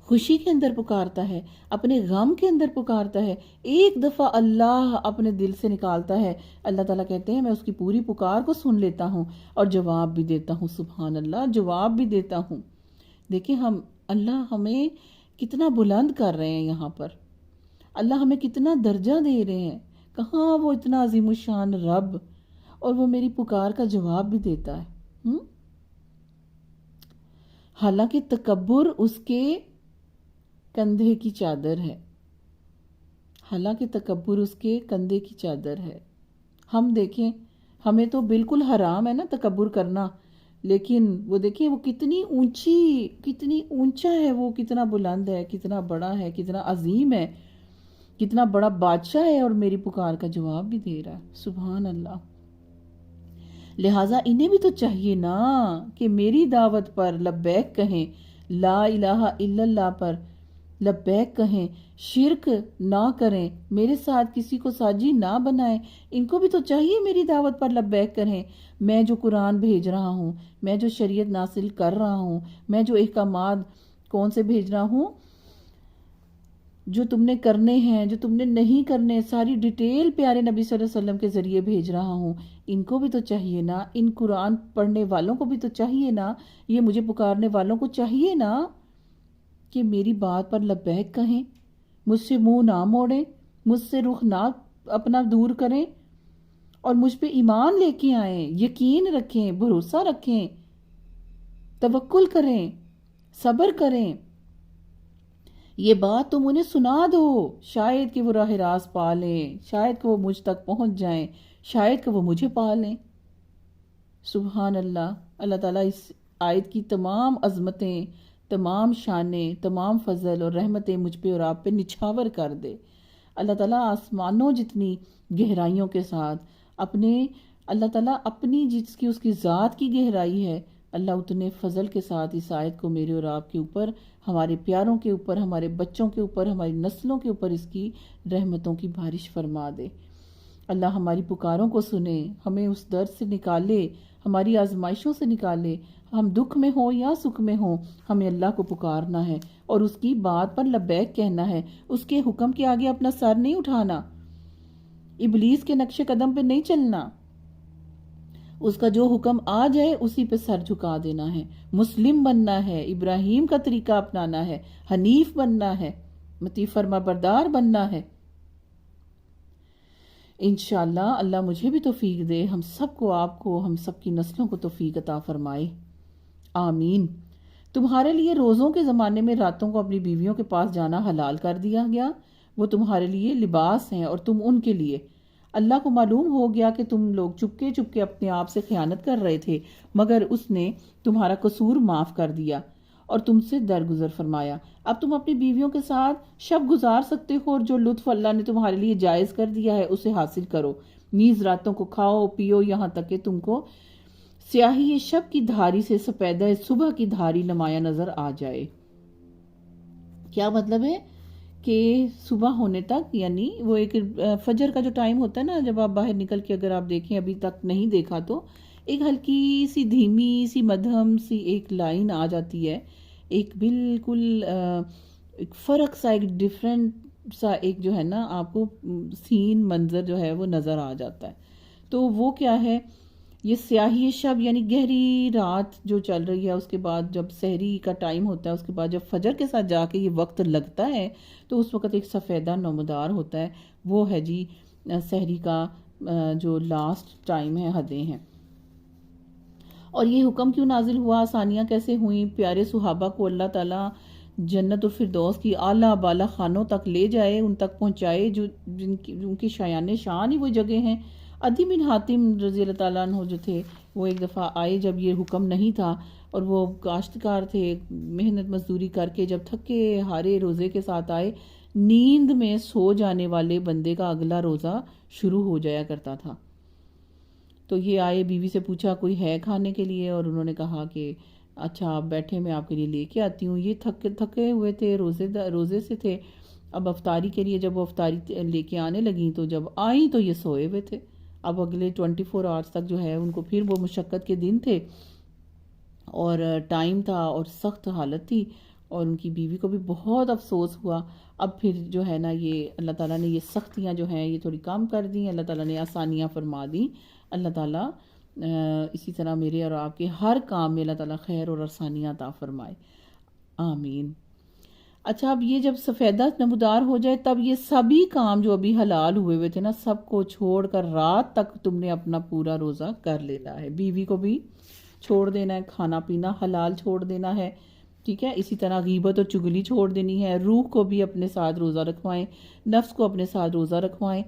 خوشی کے اندر پکارتا ہے، اپنے غم کے اندر پکارتا ہے، ایک دفعہ اللہ اپنے دل سے نکالتا ہے، اللہ تعالیٰ کہتے ہیں میں اس کی پوری پکار کو سن لیتا ہوں اور جواب بھی دیتا ہوں۔ سبحان اللہ، جواب بھی دیتا ہوں۔ دیکھیں اللہ ہمیں کتنا بلند کر رہے ہیں، یہاں پر اللہ ہمیں کتنا درجہ دے رہے ہیں، کہاں وہ اتنا عظیم الشان رب، اور وہ میری پکار کا جواب بھی دیتا ہے۔ حالانکہ تکبر اس کے کندھے کی چادر ہے، حالانکہ تکبر اس کے کندھے کی چادر ہے۔ ہم دیکھیں ہمیں تو بالکل حرام ہے نا تکبر کرنا، لیکن وہ دیکھیں وہ کتنی اونچی، کتنی اونچا ہے، وہ کتنا بلند ہے، کتنا بڑا ہے، کتنا عظیم ہے، کتنا بڑا بادشاہ ہے، اور میری پکار کا جواب بھی دے رہا ہے۔ سبحان اللہ۔ لہٰذا انہیں بھی تو چاہیے نا کہ میری دعوت پر لبیک کہیں، لا الہ الا اللہ پر لبیک کہیں، شرک نہ کریں، میرے ساتھ کسی کو ساجی نہ بنائیں۔ ان کو بھی تو چاہیے میری دعوت پر لبیک کریں۔ میں جو قرآن بھیج رہا ہوں، میں جو شریعت نازل کر رہا ہوں، میں جو احکامات کون سے بھیج رہا ہوں، جو تم نے کرنے ہیں، جو تم نے نہیں کرنے، ساری ڈیٹیل پیارے نبی صلی اللہ علیہ وسلم کے ذریعے بھیج رہا ہوں۔ ان کو بھی تو چاہیے نا، ان قرآن پڑھنے والوں کو بھی تو چاہیے نا، یہ مجھے پکارنے والوں کو چاہیے نا کہ میری بات پر لبیک کہیں، مجھ سے منہ نہ موڑیں، مجھ سے رخ نہ اپنا دور کریں، اور مجھ پہ ایمان لے کے آئیں، یقین رکھیں، بھروسہ رکھیں، توکل کریں، صبر کریں۔ یہ بات تم انہیں سنا دو، شاید کہ وہ راہ راست پا لیں، شاید کہ وہ مجھ تک پہنچ جائیں، شاید کہ وہ مجھے پا لیں۔ سبحان اللہ۔ اللہ تعالیٰ اس آیت کی تمام عظمتیں، تمام شانیں، تمام فضل اور رحمتیں مجھ پہ اور آپ پہ نچھاور کر دے۔ اللہ تعالیٰ آسمانوں جتنی گہرائیوں کے ساتھ اللہ تعالیٰ اپنی جس کی اس کی ذات کی گہرائی ہے، اللہ اتنے فضل کے ساتھ اس آیت کو میرے اور آپ کے اوپر، ہمارے پیاروں کے اوپر، ہمارے بچوں کے اوپر، ہماری نسلوں کے اوپر اس کی رحمتوں کی بارش فرما دے۔ اللہ ہماری پکاروں کو سنے، ہمیں اس درد سے نکالے، ہماری آزمائشوں سے نکالے، ہم دکھ میں ہوں یا سکھ میں ہوں، ہمیں اللہ کو پکارنا ہے اور اس کی بات پر لبیک کہنا ہے، اس کے حکم کے آگے اپنا سر نہیں اٹھانا، ابلیس کے نقش قدم پہ نہیں چلنا، اس کا جو حکم آ جائے اسی پہ سر جھکا دینا ہے، مسلم بننا ہے، ابراہیم کا طریقہ اپنانا ہے، حنیف بننا ہے، مطیع فرما بردار بننا ہے۔ انشاءاللہ اللہ مجھے بھی توفیق دے، ہم سب کو، آپ کو، ہم سب کی نسلوں کو توفیق عطا فرمائے، آمین۔ تمہارے لیے روزوں کے زمانے میں راتوں کو اپنی بیویوں کے پاس جانا حلال کر دیا گیا، وہ تمہارے لیے لباس ہیں اور تم ان کے لیے۔ اللہ کو معلوم ہو گیا کہ تم لوگ چپکے چپکے اپنے آپ سے خیانت کر رہے تھے، مگر اس نے تمہارا قصور معاف کر دیا اور تم سے درگزر فرمایا۔ اب تم اپنی بیویوں کے ساتھ شب گزار سکتے ہو، اور جو لطف اللہ نے تمہارے لیے جائز کر دیا ہے اسے حاصل کرو، نیز راتوں کو کھاؤ پیو یہاں تک کہ تم کو سیاہی شب کی دھاری سے سپیدہ صبح کی دھاری نمایاں نظر آ جائے۔ کیا مطلب ہے کہ صبح ہونے تک، یعنی وہ ایک فجر کا جو ٹائم ہوتا ہے نا، جب آپ باہر نکل کے اگر آپ دیکھیں، ابھی تک نہیں دیکھا تو ایک ہلکی سی دھیمی سی مدھم سی ایک لائن آ جاتی ہے، ایک بالکل ایک فرق سا، ایک ڈفرینٹ سا ایک جو ہے نا آپ کو سین منظر جو ہے وہ نظر آ جاتا ہے. تو وہ کیا ہے، یہ سیاہی شب یعنی گہری رات جو چل رہی ہے، اس کے بعد جب سحری کا ٹائم ہوتا ہے، اس کے بعد جب فجر کے ساتھ جا کے یہ وقت لگتا ہے تو اس وقت ایک سفیدہ نمودار ہوتا ہے. وہ ہے جی سحری کا جو لاسٹ ٹائم ہے، حدیں ہیں. اور یہ حکم کیوں نازل ہوا، آسانیاں کیسے ہوئیں، پیارے صحابہ کو اللہ تعالیٰ جنت الفردوس کی اعلیٰ بالا خانوں تک لے جائے، ان تک پہنچائے جو ان کی شایان شان ہی وہ جگہ ہیں. عدی بن حاتم رضی اللہ تعالیٰ عنہ جو تھے، وہ ایک دفعہ آئے جب یہ حکم نہیں تھا، اور وہ کاشتکار تھے، محنت مزدوری کر کے جب تھکے ہارے روزے کے ساتھ آئے، نیند میں سو جانے والے بندے کا اگلا روزہ شروع ہو جایا کرتا تھا. تو یہ آئے، بیوی سے پوچھا کوئی ہے کھانے کے لیے، اور انہوں نے کہا کہ اچھا آپ بیٹھے، میں آپ کے لیے لے کے آتی ہوں. یہ تھکے ہوئے تھے، روزے سے تھے. اب افطاری کے لیے جب وہ افطاری لے کے آنے لگیں تو جب آئیں تو یہ سوئے ہوئے تھے. اب اگلے 24 آورس تک جو ہے ان کو پھر وہ مشقت کے دن تھے، اور ٹائم تھا، اور سخت حالت تھی، اور ان کی بیوی کو بھی بہت افسوس ہوا. اب پھر جو ہے نا یہ اللہ تعالیٰ نے یہ سختیاں جو ہیں یہ تھوڑی کم کر دیں، اللہ تعالیٰ نے آسانیاں فرما دیں. اللہ تعالیٰ اسی طرح میرے اور آپ کے ہر کام میں اللہ تعالیٰ خیر اور آسانیاں عطا فرمائے، آمین. اچھا، اب یہ جب سفیدہ نمودار ہو جائے تب یہ سبھی کام جو ابھی حلال ہوئے تھے نا، سب کو چھوڑ کر رات تک تم نے اپنا پورا روزہ کر لینا ہے. بیوی کو بھی چھوڑ دینا ہے، کھانا پینا حلال چھوڑ دینا ہے، ٹھیک ہے. اسی طرح غیبت اور چگلی چھوڑ دینی ہے. روح کو بھی اپنے ساتھ روزہ رکھوائیں، نفس کو اپنے ساتھ روزہ رکھوائیں.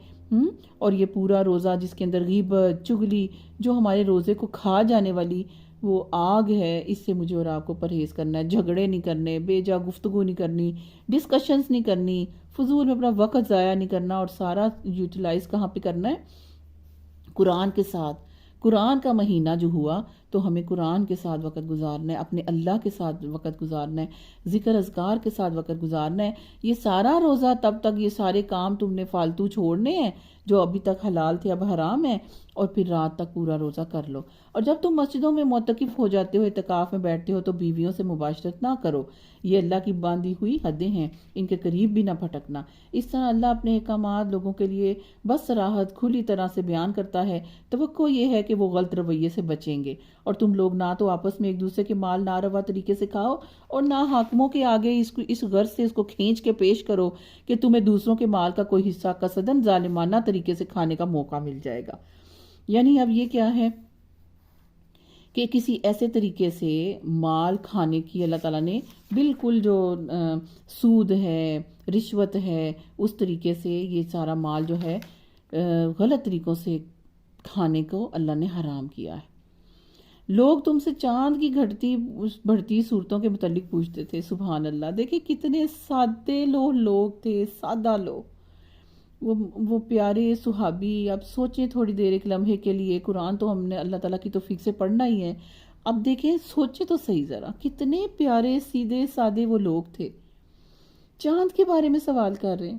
اور یہ پورا روزہ جس کے اندر غیبت، چگلی، جو ہمارے روزے کو کھا جانے والی وہ آگ ہے، اس سے مجھے اور آپ کو پرہیز کرنا ہے. جھگڑے نہیں کرنے، بے جا گفتگو نہیں کرنی، ڈسکشنز نہیں کرنی، فضول میں اپنا وقت ضائع نہیں کرنا. اور سارا یوٹیلائز کہاں پہ کرنا ہے؟ قرآن کے ساتھ. قرآن کا مہینہ جو ہوا تو ہمیں قرآن کے ساتھ وقت گزارنا ہے، اپنے اللہ کے ساتھ وقت گزارنا ہے، ذکر اذکار کے ساتھ وقت گزارنا ہے. یہ سارا روزہ تب تک یہ سارے کام تم نے فالتو چھوڑنے ہیں جو ابھی تک حلال تھے اب حرام ہیں، اور پھر رات تک پورا روزہ کر لو. اور جب تم مسجدوں میں معتکف ہو جاتے ہو، اعتکاف میں بیٹھتے ہو، تو بیویوں سے مباشرت نہ کرو. یہ اللہ کی باندھی ہوئی حدیں ہیں، ان کے قریب بھی نہ پھٹکنا. اس طرح اللہ اپنے احکامات لوگوں کے لیے بس صراحت کھلی طرح سے بیان کرتا ہے. توقع یہ ہے کہ وہ غلط رویے سے بچیں گے، اور تم لوگ نہ تو آپس میں ایک دوسرے کے مال ناروا طریقے سے کھاؤ، اور نہ حاکموں کے آگے اس غرض سے اس کو کھینچ کے پیش کرو کہ تمہیں دوسروں کے مال کا کوئی حصہ قصدن ظالمانہ طریقے سے کھانے کا موقع مل جائے گا. یعنی اب یہ کیا ہے کہ کسی ایسے طریقے سے مال کھانے کی اللہ تعالیٰ نے بالکل جو سود ہے، رشوت ہے، اس طریقے سے یہ سارا مال جو ہے غلط طریقوں سے کھانے کو اللہ نے حرام کیا ہے. لوگ تم سے چاند کی گھٹتی بڑھتی صورتوں کے متعلق پوچھتے تھے. سبحان اللہ، دیکھیں کتنے سادے لوگ تھے، سادہ لوگ، وہ پیارے صحابی. اب سوچیں تھوڑی دیر ایک لمحے کے لیے، قرآن تو ہم نے اللہ تعالیٰ کی توفیق سے پڑھنا ہی ہے. اب دیکھیں، سوچیں تو صحیح ذرا، کتنے پیارے سیدھے سادے وہ لوگ تھے، چاند کے بارے میں سوال کر رہے ہیں.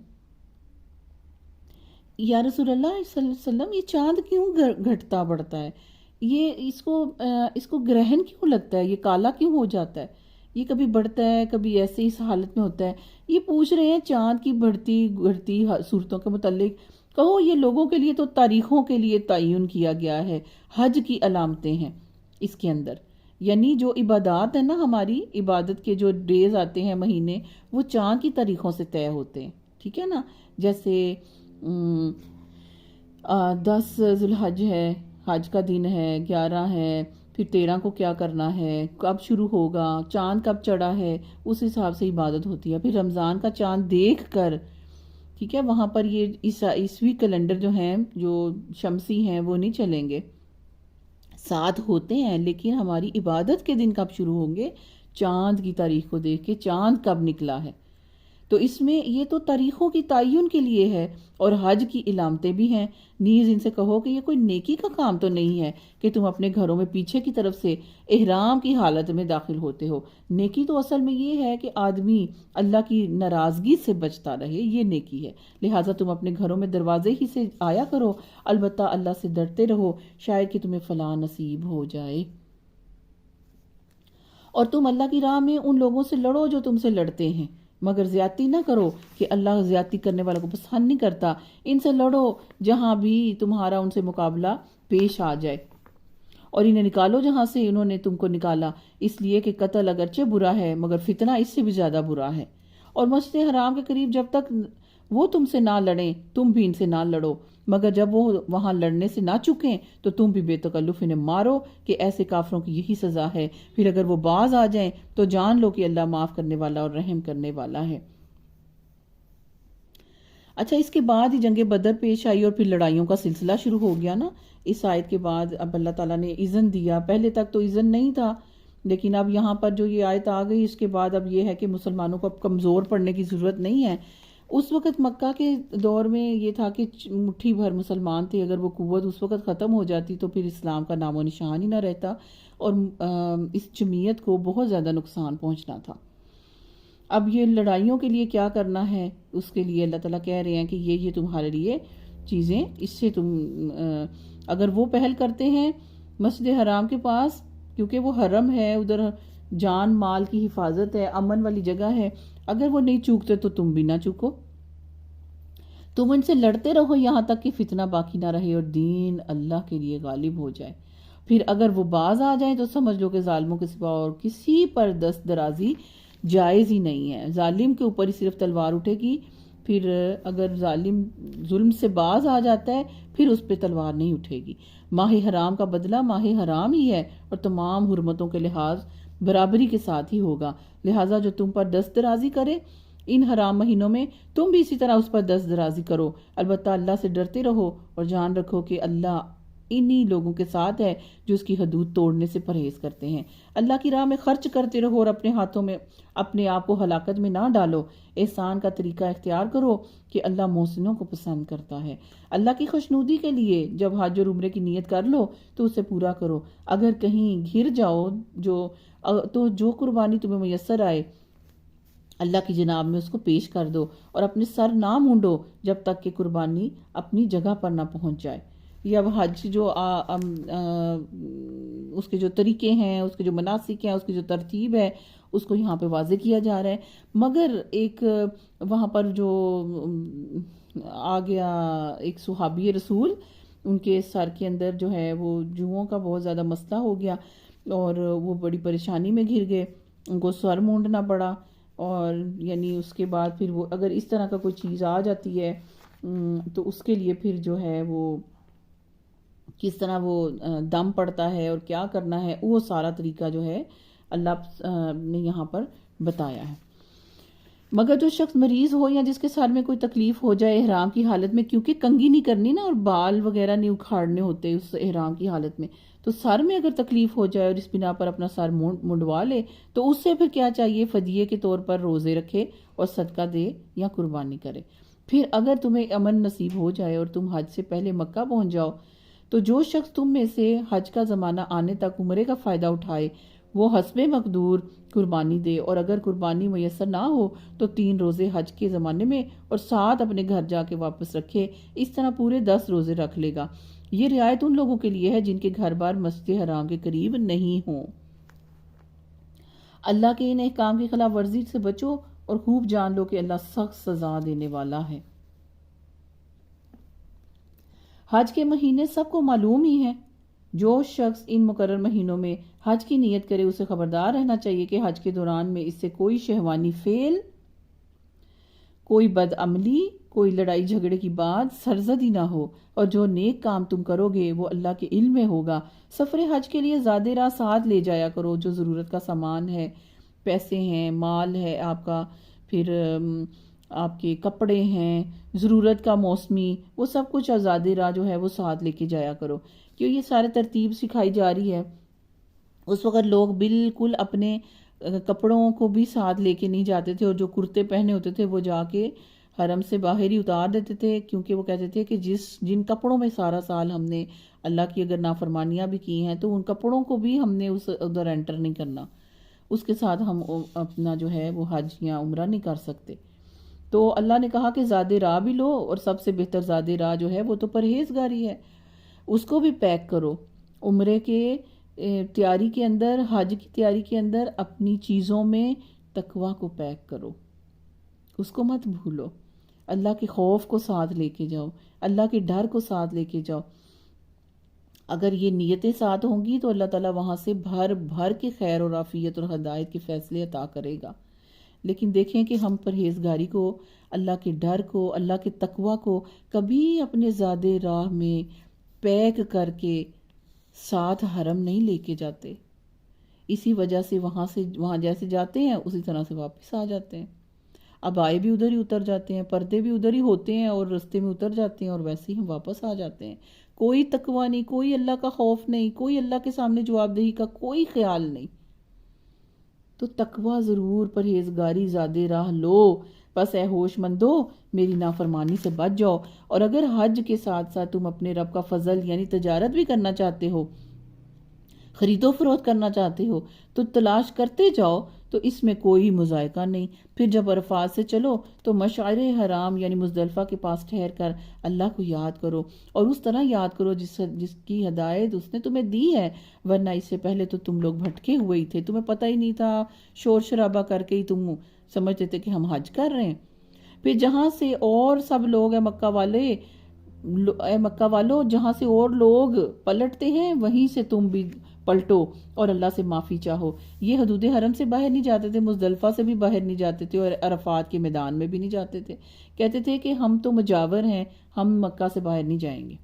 یا رسول اللہ صلی اللہ علیہ وسلم، یہ چاند کیوں گھٹتا بڑھتا ہے؟ یہ اس کو گرہن کیوں لگتا ہے؟ یہ کالا کیوں ہو جاتا ہے؟ یہ کبھی بڑھتا ہے، کبھی ایسے اس حالت میں ہوتا ہے. یہ پوچھ رہے ہیں چاند کی بڑھتی گھٹتی صورتوں کے متعلق. کہو یہ لوگوں کے لیے تو تاریخوں کے لیے تعین کیا گیا ہے، حج کی علامتیں ہیں اس کے اندر. یعنی جو عبادات ہیں نا، ہماری عبادت کے جو ڈیز آتے ہیں، مہینے، وہ چاند کی تاریخوں سے طے ہوتے ہیں، ٹھیک ہے نا. جیسے 10 ذوالحج ہے، حج کا دن ہے، 11 ہے، پھر 13 کو کیا کرنا ہے، کب شروع ہوگا، چاند کب چڑھا ہے، اس حساب سے عبادت ہوتی ہے. پھر رمضان کا چاند دیکھ کر، ٹھیک ہے، وہاں پر یہ عیسوی کیلنڈر جو ہیں، جو شمسی ہیں، وہ نہیں چلیں گے، ساتھ ہوتے ہیں، لیکن ہماری عبادت کے دن کب شروع ہوں گے؟ چاند کی تاریخ کو دیکھ کے، چاند کب نکلا ہے. تو اس میں یہ تو تاریخوں کی تعین کے لیے ہے، اور حج کی علامتیں بھی ہیں. نیز ان سے کہو کہ یہ کوئی نیکی کا کام تو نہیں ہے کہ تم اپنے گھروں میں پیچھے کی طرف سے احرام کی حالت میں داخل ہوتے ہو. نیکی تو اصل میں یہ ہے کہ آدمی اللہ کی ناراضگی سے بچتا رہے، یہ نیکی ہے. لہٰذا تم اپنے گھروں میں دروازے ہی سے آیا کرو، البتہ اللہ سے ڈرتے رہو، شاید کہ تمہیں فلاح نصیب ہو جائے. اور تم اللہ کی راہ میں ان لوگوں سے لڑو جو تم سے لڑتے ہیں. مگر زیادتی نہ کرو کہ اللہ زیادتی کرنے والوں کو پسند نہیں کرتا۔ ان سے لڑو جہاں بھی تمہارا ان سے مقابلہ پیش آ جائے، اور انہیں نکالو جہاں سے انہوں نے تم کو نکالا، اس لیے کہ قتل اگرچہ برا ہے مگر فتنہ اس سے بھی زیادہ برا ہے۔ اور مسجد حرام کے قریب جب تک وہ تم سے نہ لڑیں تم بھی ان سے نہ لڑو، مگر جب وہ وہاں لڑنے سے نہ چکیں تو تم بھی بے تکلف انہیں مارو، کہ ایسے کافروں کی یہی سزا ہے۔ پھر اگر وہ باز آ جائیں تو جان لو کہ اللہ معاف کرنے والا اور رحم کرنے والا ہے۔ اچھا، اس کے بعد ہی جنگ بدر پیش آئی اور پھر لڑائیوں کا سلسلہ شروع ہو گیا نا۔ اس آیت کے بعد اب اللہ تعالیٰ نے اذن دیا، پہلے تک تو اذن نہیں تھا، لیکن اب یہاں پر جو یہ آیت آ گئی اس کے بعد اب یہ ہے کہ مسلمانوں کو اب کمزور پڑنے کی ضرورت نہیں ہے۔ اس وقت مکہ کے دور میں یہ تھا کہ مٹھی بھر مسلمان تھے، اگر وہ قوت اس وقت ختم ہو جاتی تو پھر اسلام کا نام و نشان ہی نہ رہتا، اور اس جمعیت کو بہت زیادہ نقصان پہنچنا تھا۔ اب یہ لڑائیوں کے لیے کیا کرنا ہے، اس کے لیے اللہ تعالیٰ کہہ رہے ہیں کہ یہ تمہارے لیے چیزیں، اس سے تم اگر وہ پہل کرتے ہیں مسجد حرام کے پاس، کیونکہ وہ حرم ہے، ادھر جان مال کی حفاظت ہے، امن والی جگہ ہے، اگر وہ نہیں چوکتے تو تم بھی نہ چوکو، تم ان سے لڑتے رہو یہاں تک کہ فتنہ باقی نہ رہے اور دین اللہ کے لیے غالب ہو جائے۔ پھر اگر وہ باز آ جائیں تو سمجھ لو کہ ظالموں کے سوا اور کسی پر دست درازی جائز ہی نہیں ہے، ظالم کے اوپر ہی صرف تلوار اٹھے گی۔ پھر اگر ظالم ظلم سے باز آ جاتا ہے پھر اس پہ تلوار نہیں اٹھے گی۔ ماہ حرام کا بدلہ ماہ حرام ہی ہے اور تمام حرمتوں کے لحاظ برابری کے ساتھ ہی ہوگا، لہٰذا جو تم پر دست درازی کرے ان حرام مہینوں میں تم بھی اسی طرح اس پر دست درازی کرو، البتہ اللہ سے ڈرتے رہو اور جان رکھو کہ اللہ انہی لوگوں کے ساتھ ہے جو اس کی حدود توڑنے سے پرہیز کرتے ہیں۔ اللہ کی راہ میں خرچ کرتے رہو اور اپنے ہاتھوں میں اپنے آپ کو ہلاکت میں نہ ڈالو، احسان کا طریقہ اختیار کرو کہ اللہ محسنوں کو پسند کرتا ہے۔ اللہ کی خوشنودی کے لیے جب حج اور عمرے کی نیت کر لو تو اسے پورا کرو، اگر کہیں گر جاؤ تو جو قربانی تمہیں میسر آئے اللہ کی جناب میں اس کو پیش کر دو، اور اپنے سر نہ مونڈو جب تک کہ قربانی اپنی جگہ پر نہ پہنچ جائے۔ یہ اب حج جو اس کے جو طریقے ہیں، اس کے جو مناسک ہیں، اس کی جو ترتیب ہے، اس کو یہاں پہ واضح کیا جا رہا ہے۔ مگر ایک وہاں پر جو آ گیا ایک صحابی رسول، ان کے سر کے اندر جو ہے وہ جوؤں کا بہت زیادہ مسئلہ ہو گیا اور وہ بڑی پریشانی میں گھر گئے، ان کو سر مونڈنا پڑا، اور یعنی اس کے بعد پھر وہ اگر اس طرح کا کوئی چیز آ جاتی ہے تو اس کے لیے پھر جو ہے وہ کس طرح وہ دم پڑتا ہے اور کیا کرنا ہے، وہ سارا طریقہ جو ہے اللہ نے یہاں پر بتایا ہے۔ مگر جو شخص مریض ہو یا جس کے سر میں کوئی تکلیف ہو جائے احرام کی حالت میں، کیونکہ کنگھی نہیں کرنی نا اور بال وغیرہ نہیں اکھاڑنے ہوتے اس احرام کی حالت میں، تو سر میں اگر تکلیف ہو جائے اور اس بنا پر اپنا سر منڈوا لے تو اس سے پھر کیا چاہیے، فدیے کے طور پر روزے رکھے اور صدقہ دے یا قربانی کرے۔ پھر اگر تمہیں امن نصیب ہو جائے اور تم حج سے پہلے مکہ پہنچ جاؤ تو جو شخص تم میں سے حج کا زمانہ آنے تک عمرے کا فائدہ اٹھائے وہ حسب مقدور قربانی دے، اور اگر قربانی میسر نہ ہو تو 3 روزے حج کے زمانے میں اور 7 اپنے گھر جا کے واپس رکھے، اس طرح پورے 10 روزے رکھ لے گا۔ یہ رعایت ان لوگوں کے لیے ہے جن کے گھر بار مسجد حرام کے قریب نہیں ہوں۔ اللہ کے ان احکام کی خلاف ورزی سے بچو اور خوب جان لو کہ اللہ سخت سزا دینے والا ہے۔ حج کے مہینے سب کو معلوم ہی ہیں، جو شخص ان مقرر مہینوں میں حج کی نیت کرے اسے خبردار رہنا چاہیے کہ حج کے دوران میں اس سے کوئی شہوانی فعل، کوئی بد عملی، کوئی لڑائی جھگڑے کی بات سرزدی نہ ہو، اور جو نیک کام تم کرو گے وہ اللہ کے علم میں ہوگا۔ سفر حج کے لیے زیادہ راہ ساتھ لے جایا کرو، جو ضرورت کا سامان ہے، پیسے ہیں، مال ہے آپ کا، پھر آپ کے کپڑے ہیں، ضرورت کا موسمی، وہ سب کچھ آزادی راہ جو ہے وہ ساتھ لے کے جایا کرو، کیوں یہ سارے ترتیب سکھائی جا رہی ہے۔ اس وقت لوگ بالکل اپنے کپڑوں کو بھی ساتھ لے کے نہیں جاتے تھے، اور جو کرتے پہنے ہوتے تھے وہ جا کے حرم سے باہر ہی اتار دیتے تھے، کیونکہ وہ کہتے تھے کہ جن کپڑوں میں سارا سال ہم نے اللہ کی اگر نافرمانیاں بھی کی ہیں تو ان کپڑوں کو بھی ہم نے ادھر انٹر نہیں کرنا، اس کے ساتھ ہم اپنا جو ہے وہ حج یا عمرہ نہیں کر سکتے۔ تو اللہ نے کہا کہ زاد راہ بھی لو، اور سب سے بہتر زاد راہ جو ہے وہ تو پرہیزگاری ہے، اس کو بھی پیک کرو۔ عمرے کے تیاری کے اندر، حج کی تیاری کے اندر اپنی چیزوں میں تقوی کو پیک کرو، اس کو مت بھولو، اللہ کے خوف کو ساتھ لے کے جاؤ، اللہ کے ڈر کو ساتھ لے کے جاؤ۔ اگر یہ نیتیں ساتھ ہوں گی تو اللہ تعالیٰ وہاں سے بھر بھر کے خیر اور عافیت اور ہدایت کے فیصلے عطا کرے گا۔ لیکن دیکھیں کہ ہم پرہیزگاری کو، اللہ کے ڈر کو، اللہ کے تقوی کو کبھی اپنے زیادہ راہ میں پیک کر کے ساتھ حرم نہیں لے کے جاتے۔ اسی وجہ سے وہاں جیسے جاتے ہیں اسی طرح سے واپس آ جاتے ہیں۔ اب آئے بھی ادھر ہی اتر جاتے ہیں، پردے بھی ادھر ہی ہوتے ہیں اور رستے میں اتر جاتے ہیں، اور ویسے ہی ہم واپس آ جاتے ہیں۔ کوئی تقوی نہیں، کوئی اللہ کا خوف نہیں، کوئی اللہ کے سامنے جواب دہی کا کوئی خیال نہیں۔ تو تقوی ضرور، پرہیزگاری زیادہ راہ لو، بس اے ہوش مندو میری نافرمانی سے بچ جاؤ۔ اور اگر حج کے ساتھ ساتھ تم اپنے رب کا فضل یعنی تجارت بھی کرنا چاہتے ہو، خرید و فروخت کرنا چاہتے ہو، تو تلاش کرتے جاؤ، تو اس میں کوئی مذائقہ نہیں۔ پھر جب عرفات سے چلو تو مشعر حرام یعنی مزدلفہ کے پاس ٹھہر کر اللہ کو یاد کرو، اور اس طرح یاد کرو جس کی ہدایت اس نے تمہیں دی ہے، ورنہ اس سے پہلے تو تم لوگ بھٹکے ہوئے ہی تھے، تمہیں پتہ ہی نہیں تھا، شور شرابہ کر کے ہی تم سمجھتے تھے کہ ہم حج کر رہے ہیں۔ پھر جہاں سے اور سب لوگ مکہ والو جہاں سے اور لوگ پلٹتے ہیں وہیں سے تم بھی پلٹو اور اللہ سے معافی چاہو۔ یہ حدود حرم سے باہر نہیں جاتے تھے، مزدلفہ سے بھی باہر نہیں جاتے تھے، اور عرفات کے میدان میں بھی نہیں جاتے تھے۔ کہتے تھے کہ ہم تو مجاور ہیں، ہم مکہ سے باہر نہیں جائیں گے۔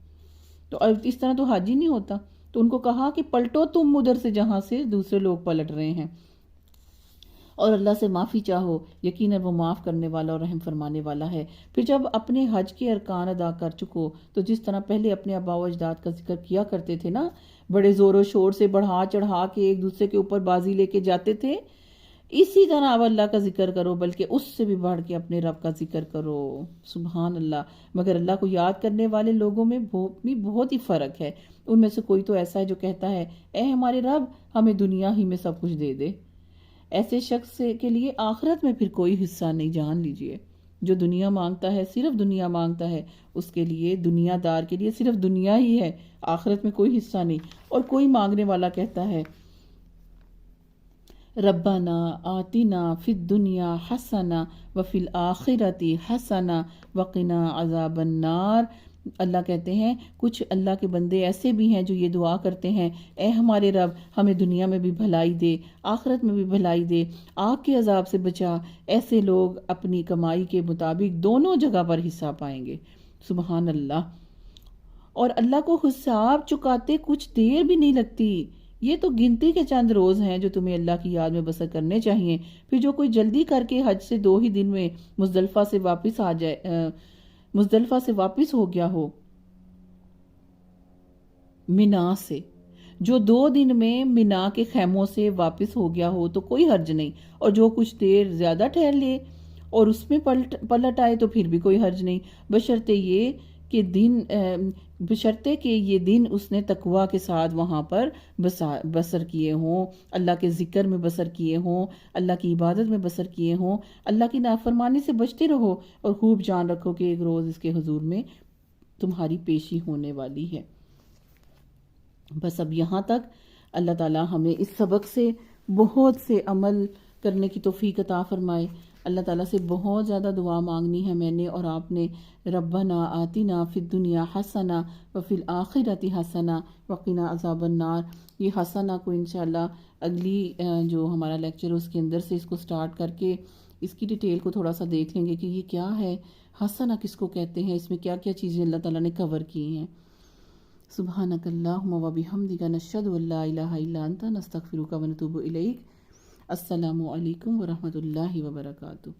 تو اس طرح تو حج ہی نہیں ہوتا۔ تو ان کو کہا کہ پلٹو تم ادھر سے جہاں سے دوسرے لوگ پلٹ رہے ہیں، اور اللہ سے معافی چاہو، یقیناً وہ معاف کرنے والا اور رحم فرمانے والا ہے۔ پھر جب اپنے حج کے ارکان ادا کر چکو تو جس طرح پہلے اپنے آباء و اجداد کا ذکر کیا کرتے تھے نا، بڑے زور و شور سے بڑھا چڑھا کے ایک دوسرے کے اوپر بازی لے کے جاتے تھے، اسی طرح اب اللہ کا ذکر کرو، بلکہ اس سے بھی بڑھ کے اپنے رب کا ذکر کرو۔ سبحان اللہ۔ مگر اللہ کو یاد کرنے والے لوگوں میں بھی بہت ہی فرق ہے۔ ان میں سے کوئی تو ایسا ہے جو کہتا ہے اے ہمارے رب ہمیں دنیا ہی میں سب کچھ دے دے۔ ایسے شخص کے لیے آخرت میں پھر کوئی حصہ نہیں، جان لیجئے۔ جو دنیا مانگتا ہے، صرف دنیا مانگتا ہے، اس کے لیے، دنیا دار کے لیے صرف دنیا ہی ہے، آخرت میں کوئی حصہ نہیں۔ اور کوئی مانگنے والا کہتا ہے ربنا آتنا فی الدنیا حسنہ وفی الآخرۃ حسنہ وقنا عذاب النار۔ اللہ کہتے ہیں کچھ اللہ کے بندے ایسے بھی ہیں جو یہ دعا کرتے ہیں اے ہمارے رب ہمیں دنیا میں بھی بھلائی دے، آخرت میں بھی بھلائی دے، آگ کے عذاب سے بچا۔ ایسے لوگ اپنی کمائی کے مطابق دونوں جگہ پر حصہ پائیں گے۔ سبحان اللہ۔ اور اللہ کو حساب چکاتے کچھ دیر بھی نہیں لگتی۔ یہ تو گنتی کے چند روز ہیں جو تمہیں اللہ کی یاد میں بسر کرنے چاہیے۔ پھر جو کوئی جلدی کر کے حج سے 2 ہی دن میں مزدلفہ سے واپس ہو گیا ہو، منا سے جو 2 دن میں منا کے خیموں سے واپس ہو گیا ہو تو کوئی حرج نہیں، اور جو کچھ دیر زیادہ ٹھہر لے اور اس میں پلٹ آئے تو پھر بھی کوئی حرج نہیں، بشرطے کہ یہ دن اس نے تقوی کے ساتھ وہاں پر بسر کیے ہوں، اللہ کے ذکر میں بسر کیے ہوں، اللہ کی عبادت میں بسر کیے ہوں۔ اللہ کی نافرمانی سے بچتے رہو، اور خوب جان رکھو کہ ایک روز اس کے حضور میں تمہاری پیشی ہونے والی ہے۔ بس اب یہاں تک۔ اللہ تعالی ہمیں اس سبق سے بہت سے عمل کرنے کی توفیق عطا فرمائے۔ اللہ تعالیٰ سے بہت زیادہ دعا مانگنی ہے میں نے اور آپ نے۔ ربنا آتنا فی الدنیا حسنہ وفی الآخرۃ حسنہ وقنا عذاب النار۔ یہ حسنہ کو انشاءاللہ اگلی جو ہمارا لیکچر ہے اس کے اندر سے اس کو سٹارٹ کر کے اس کی ڈیٹیل کو تھوڑا سا دیکھ لیں گے کہ یہ کیا ہے، حسنہ کس کو کہتے ہیں، اس میں کیا کیا چیزیں اللہ تعالیٰ نے کور کی ہیں۔ سبحانک اللہم و بحمدک نشہد ان لا الہ الا انت نستغفرک و نتوب الیک۔ السلام علیکم ورحمۃ اللہ وبرکاتہ۔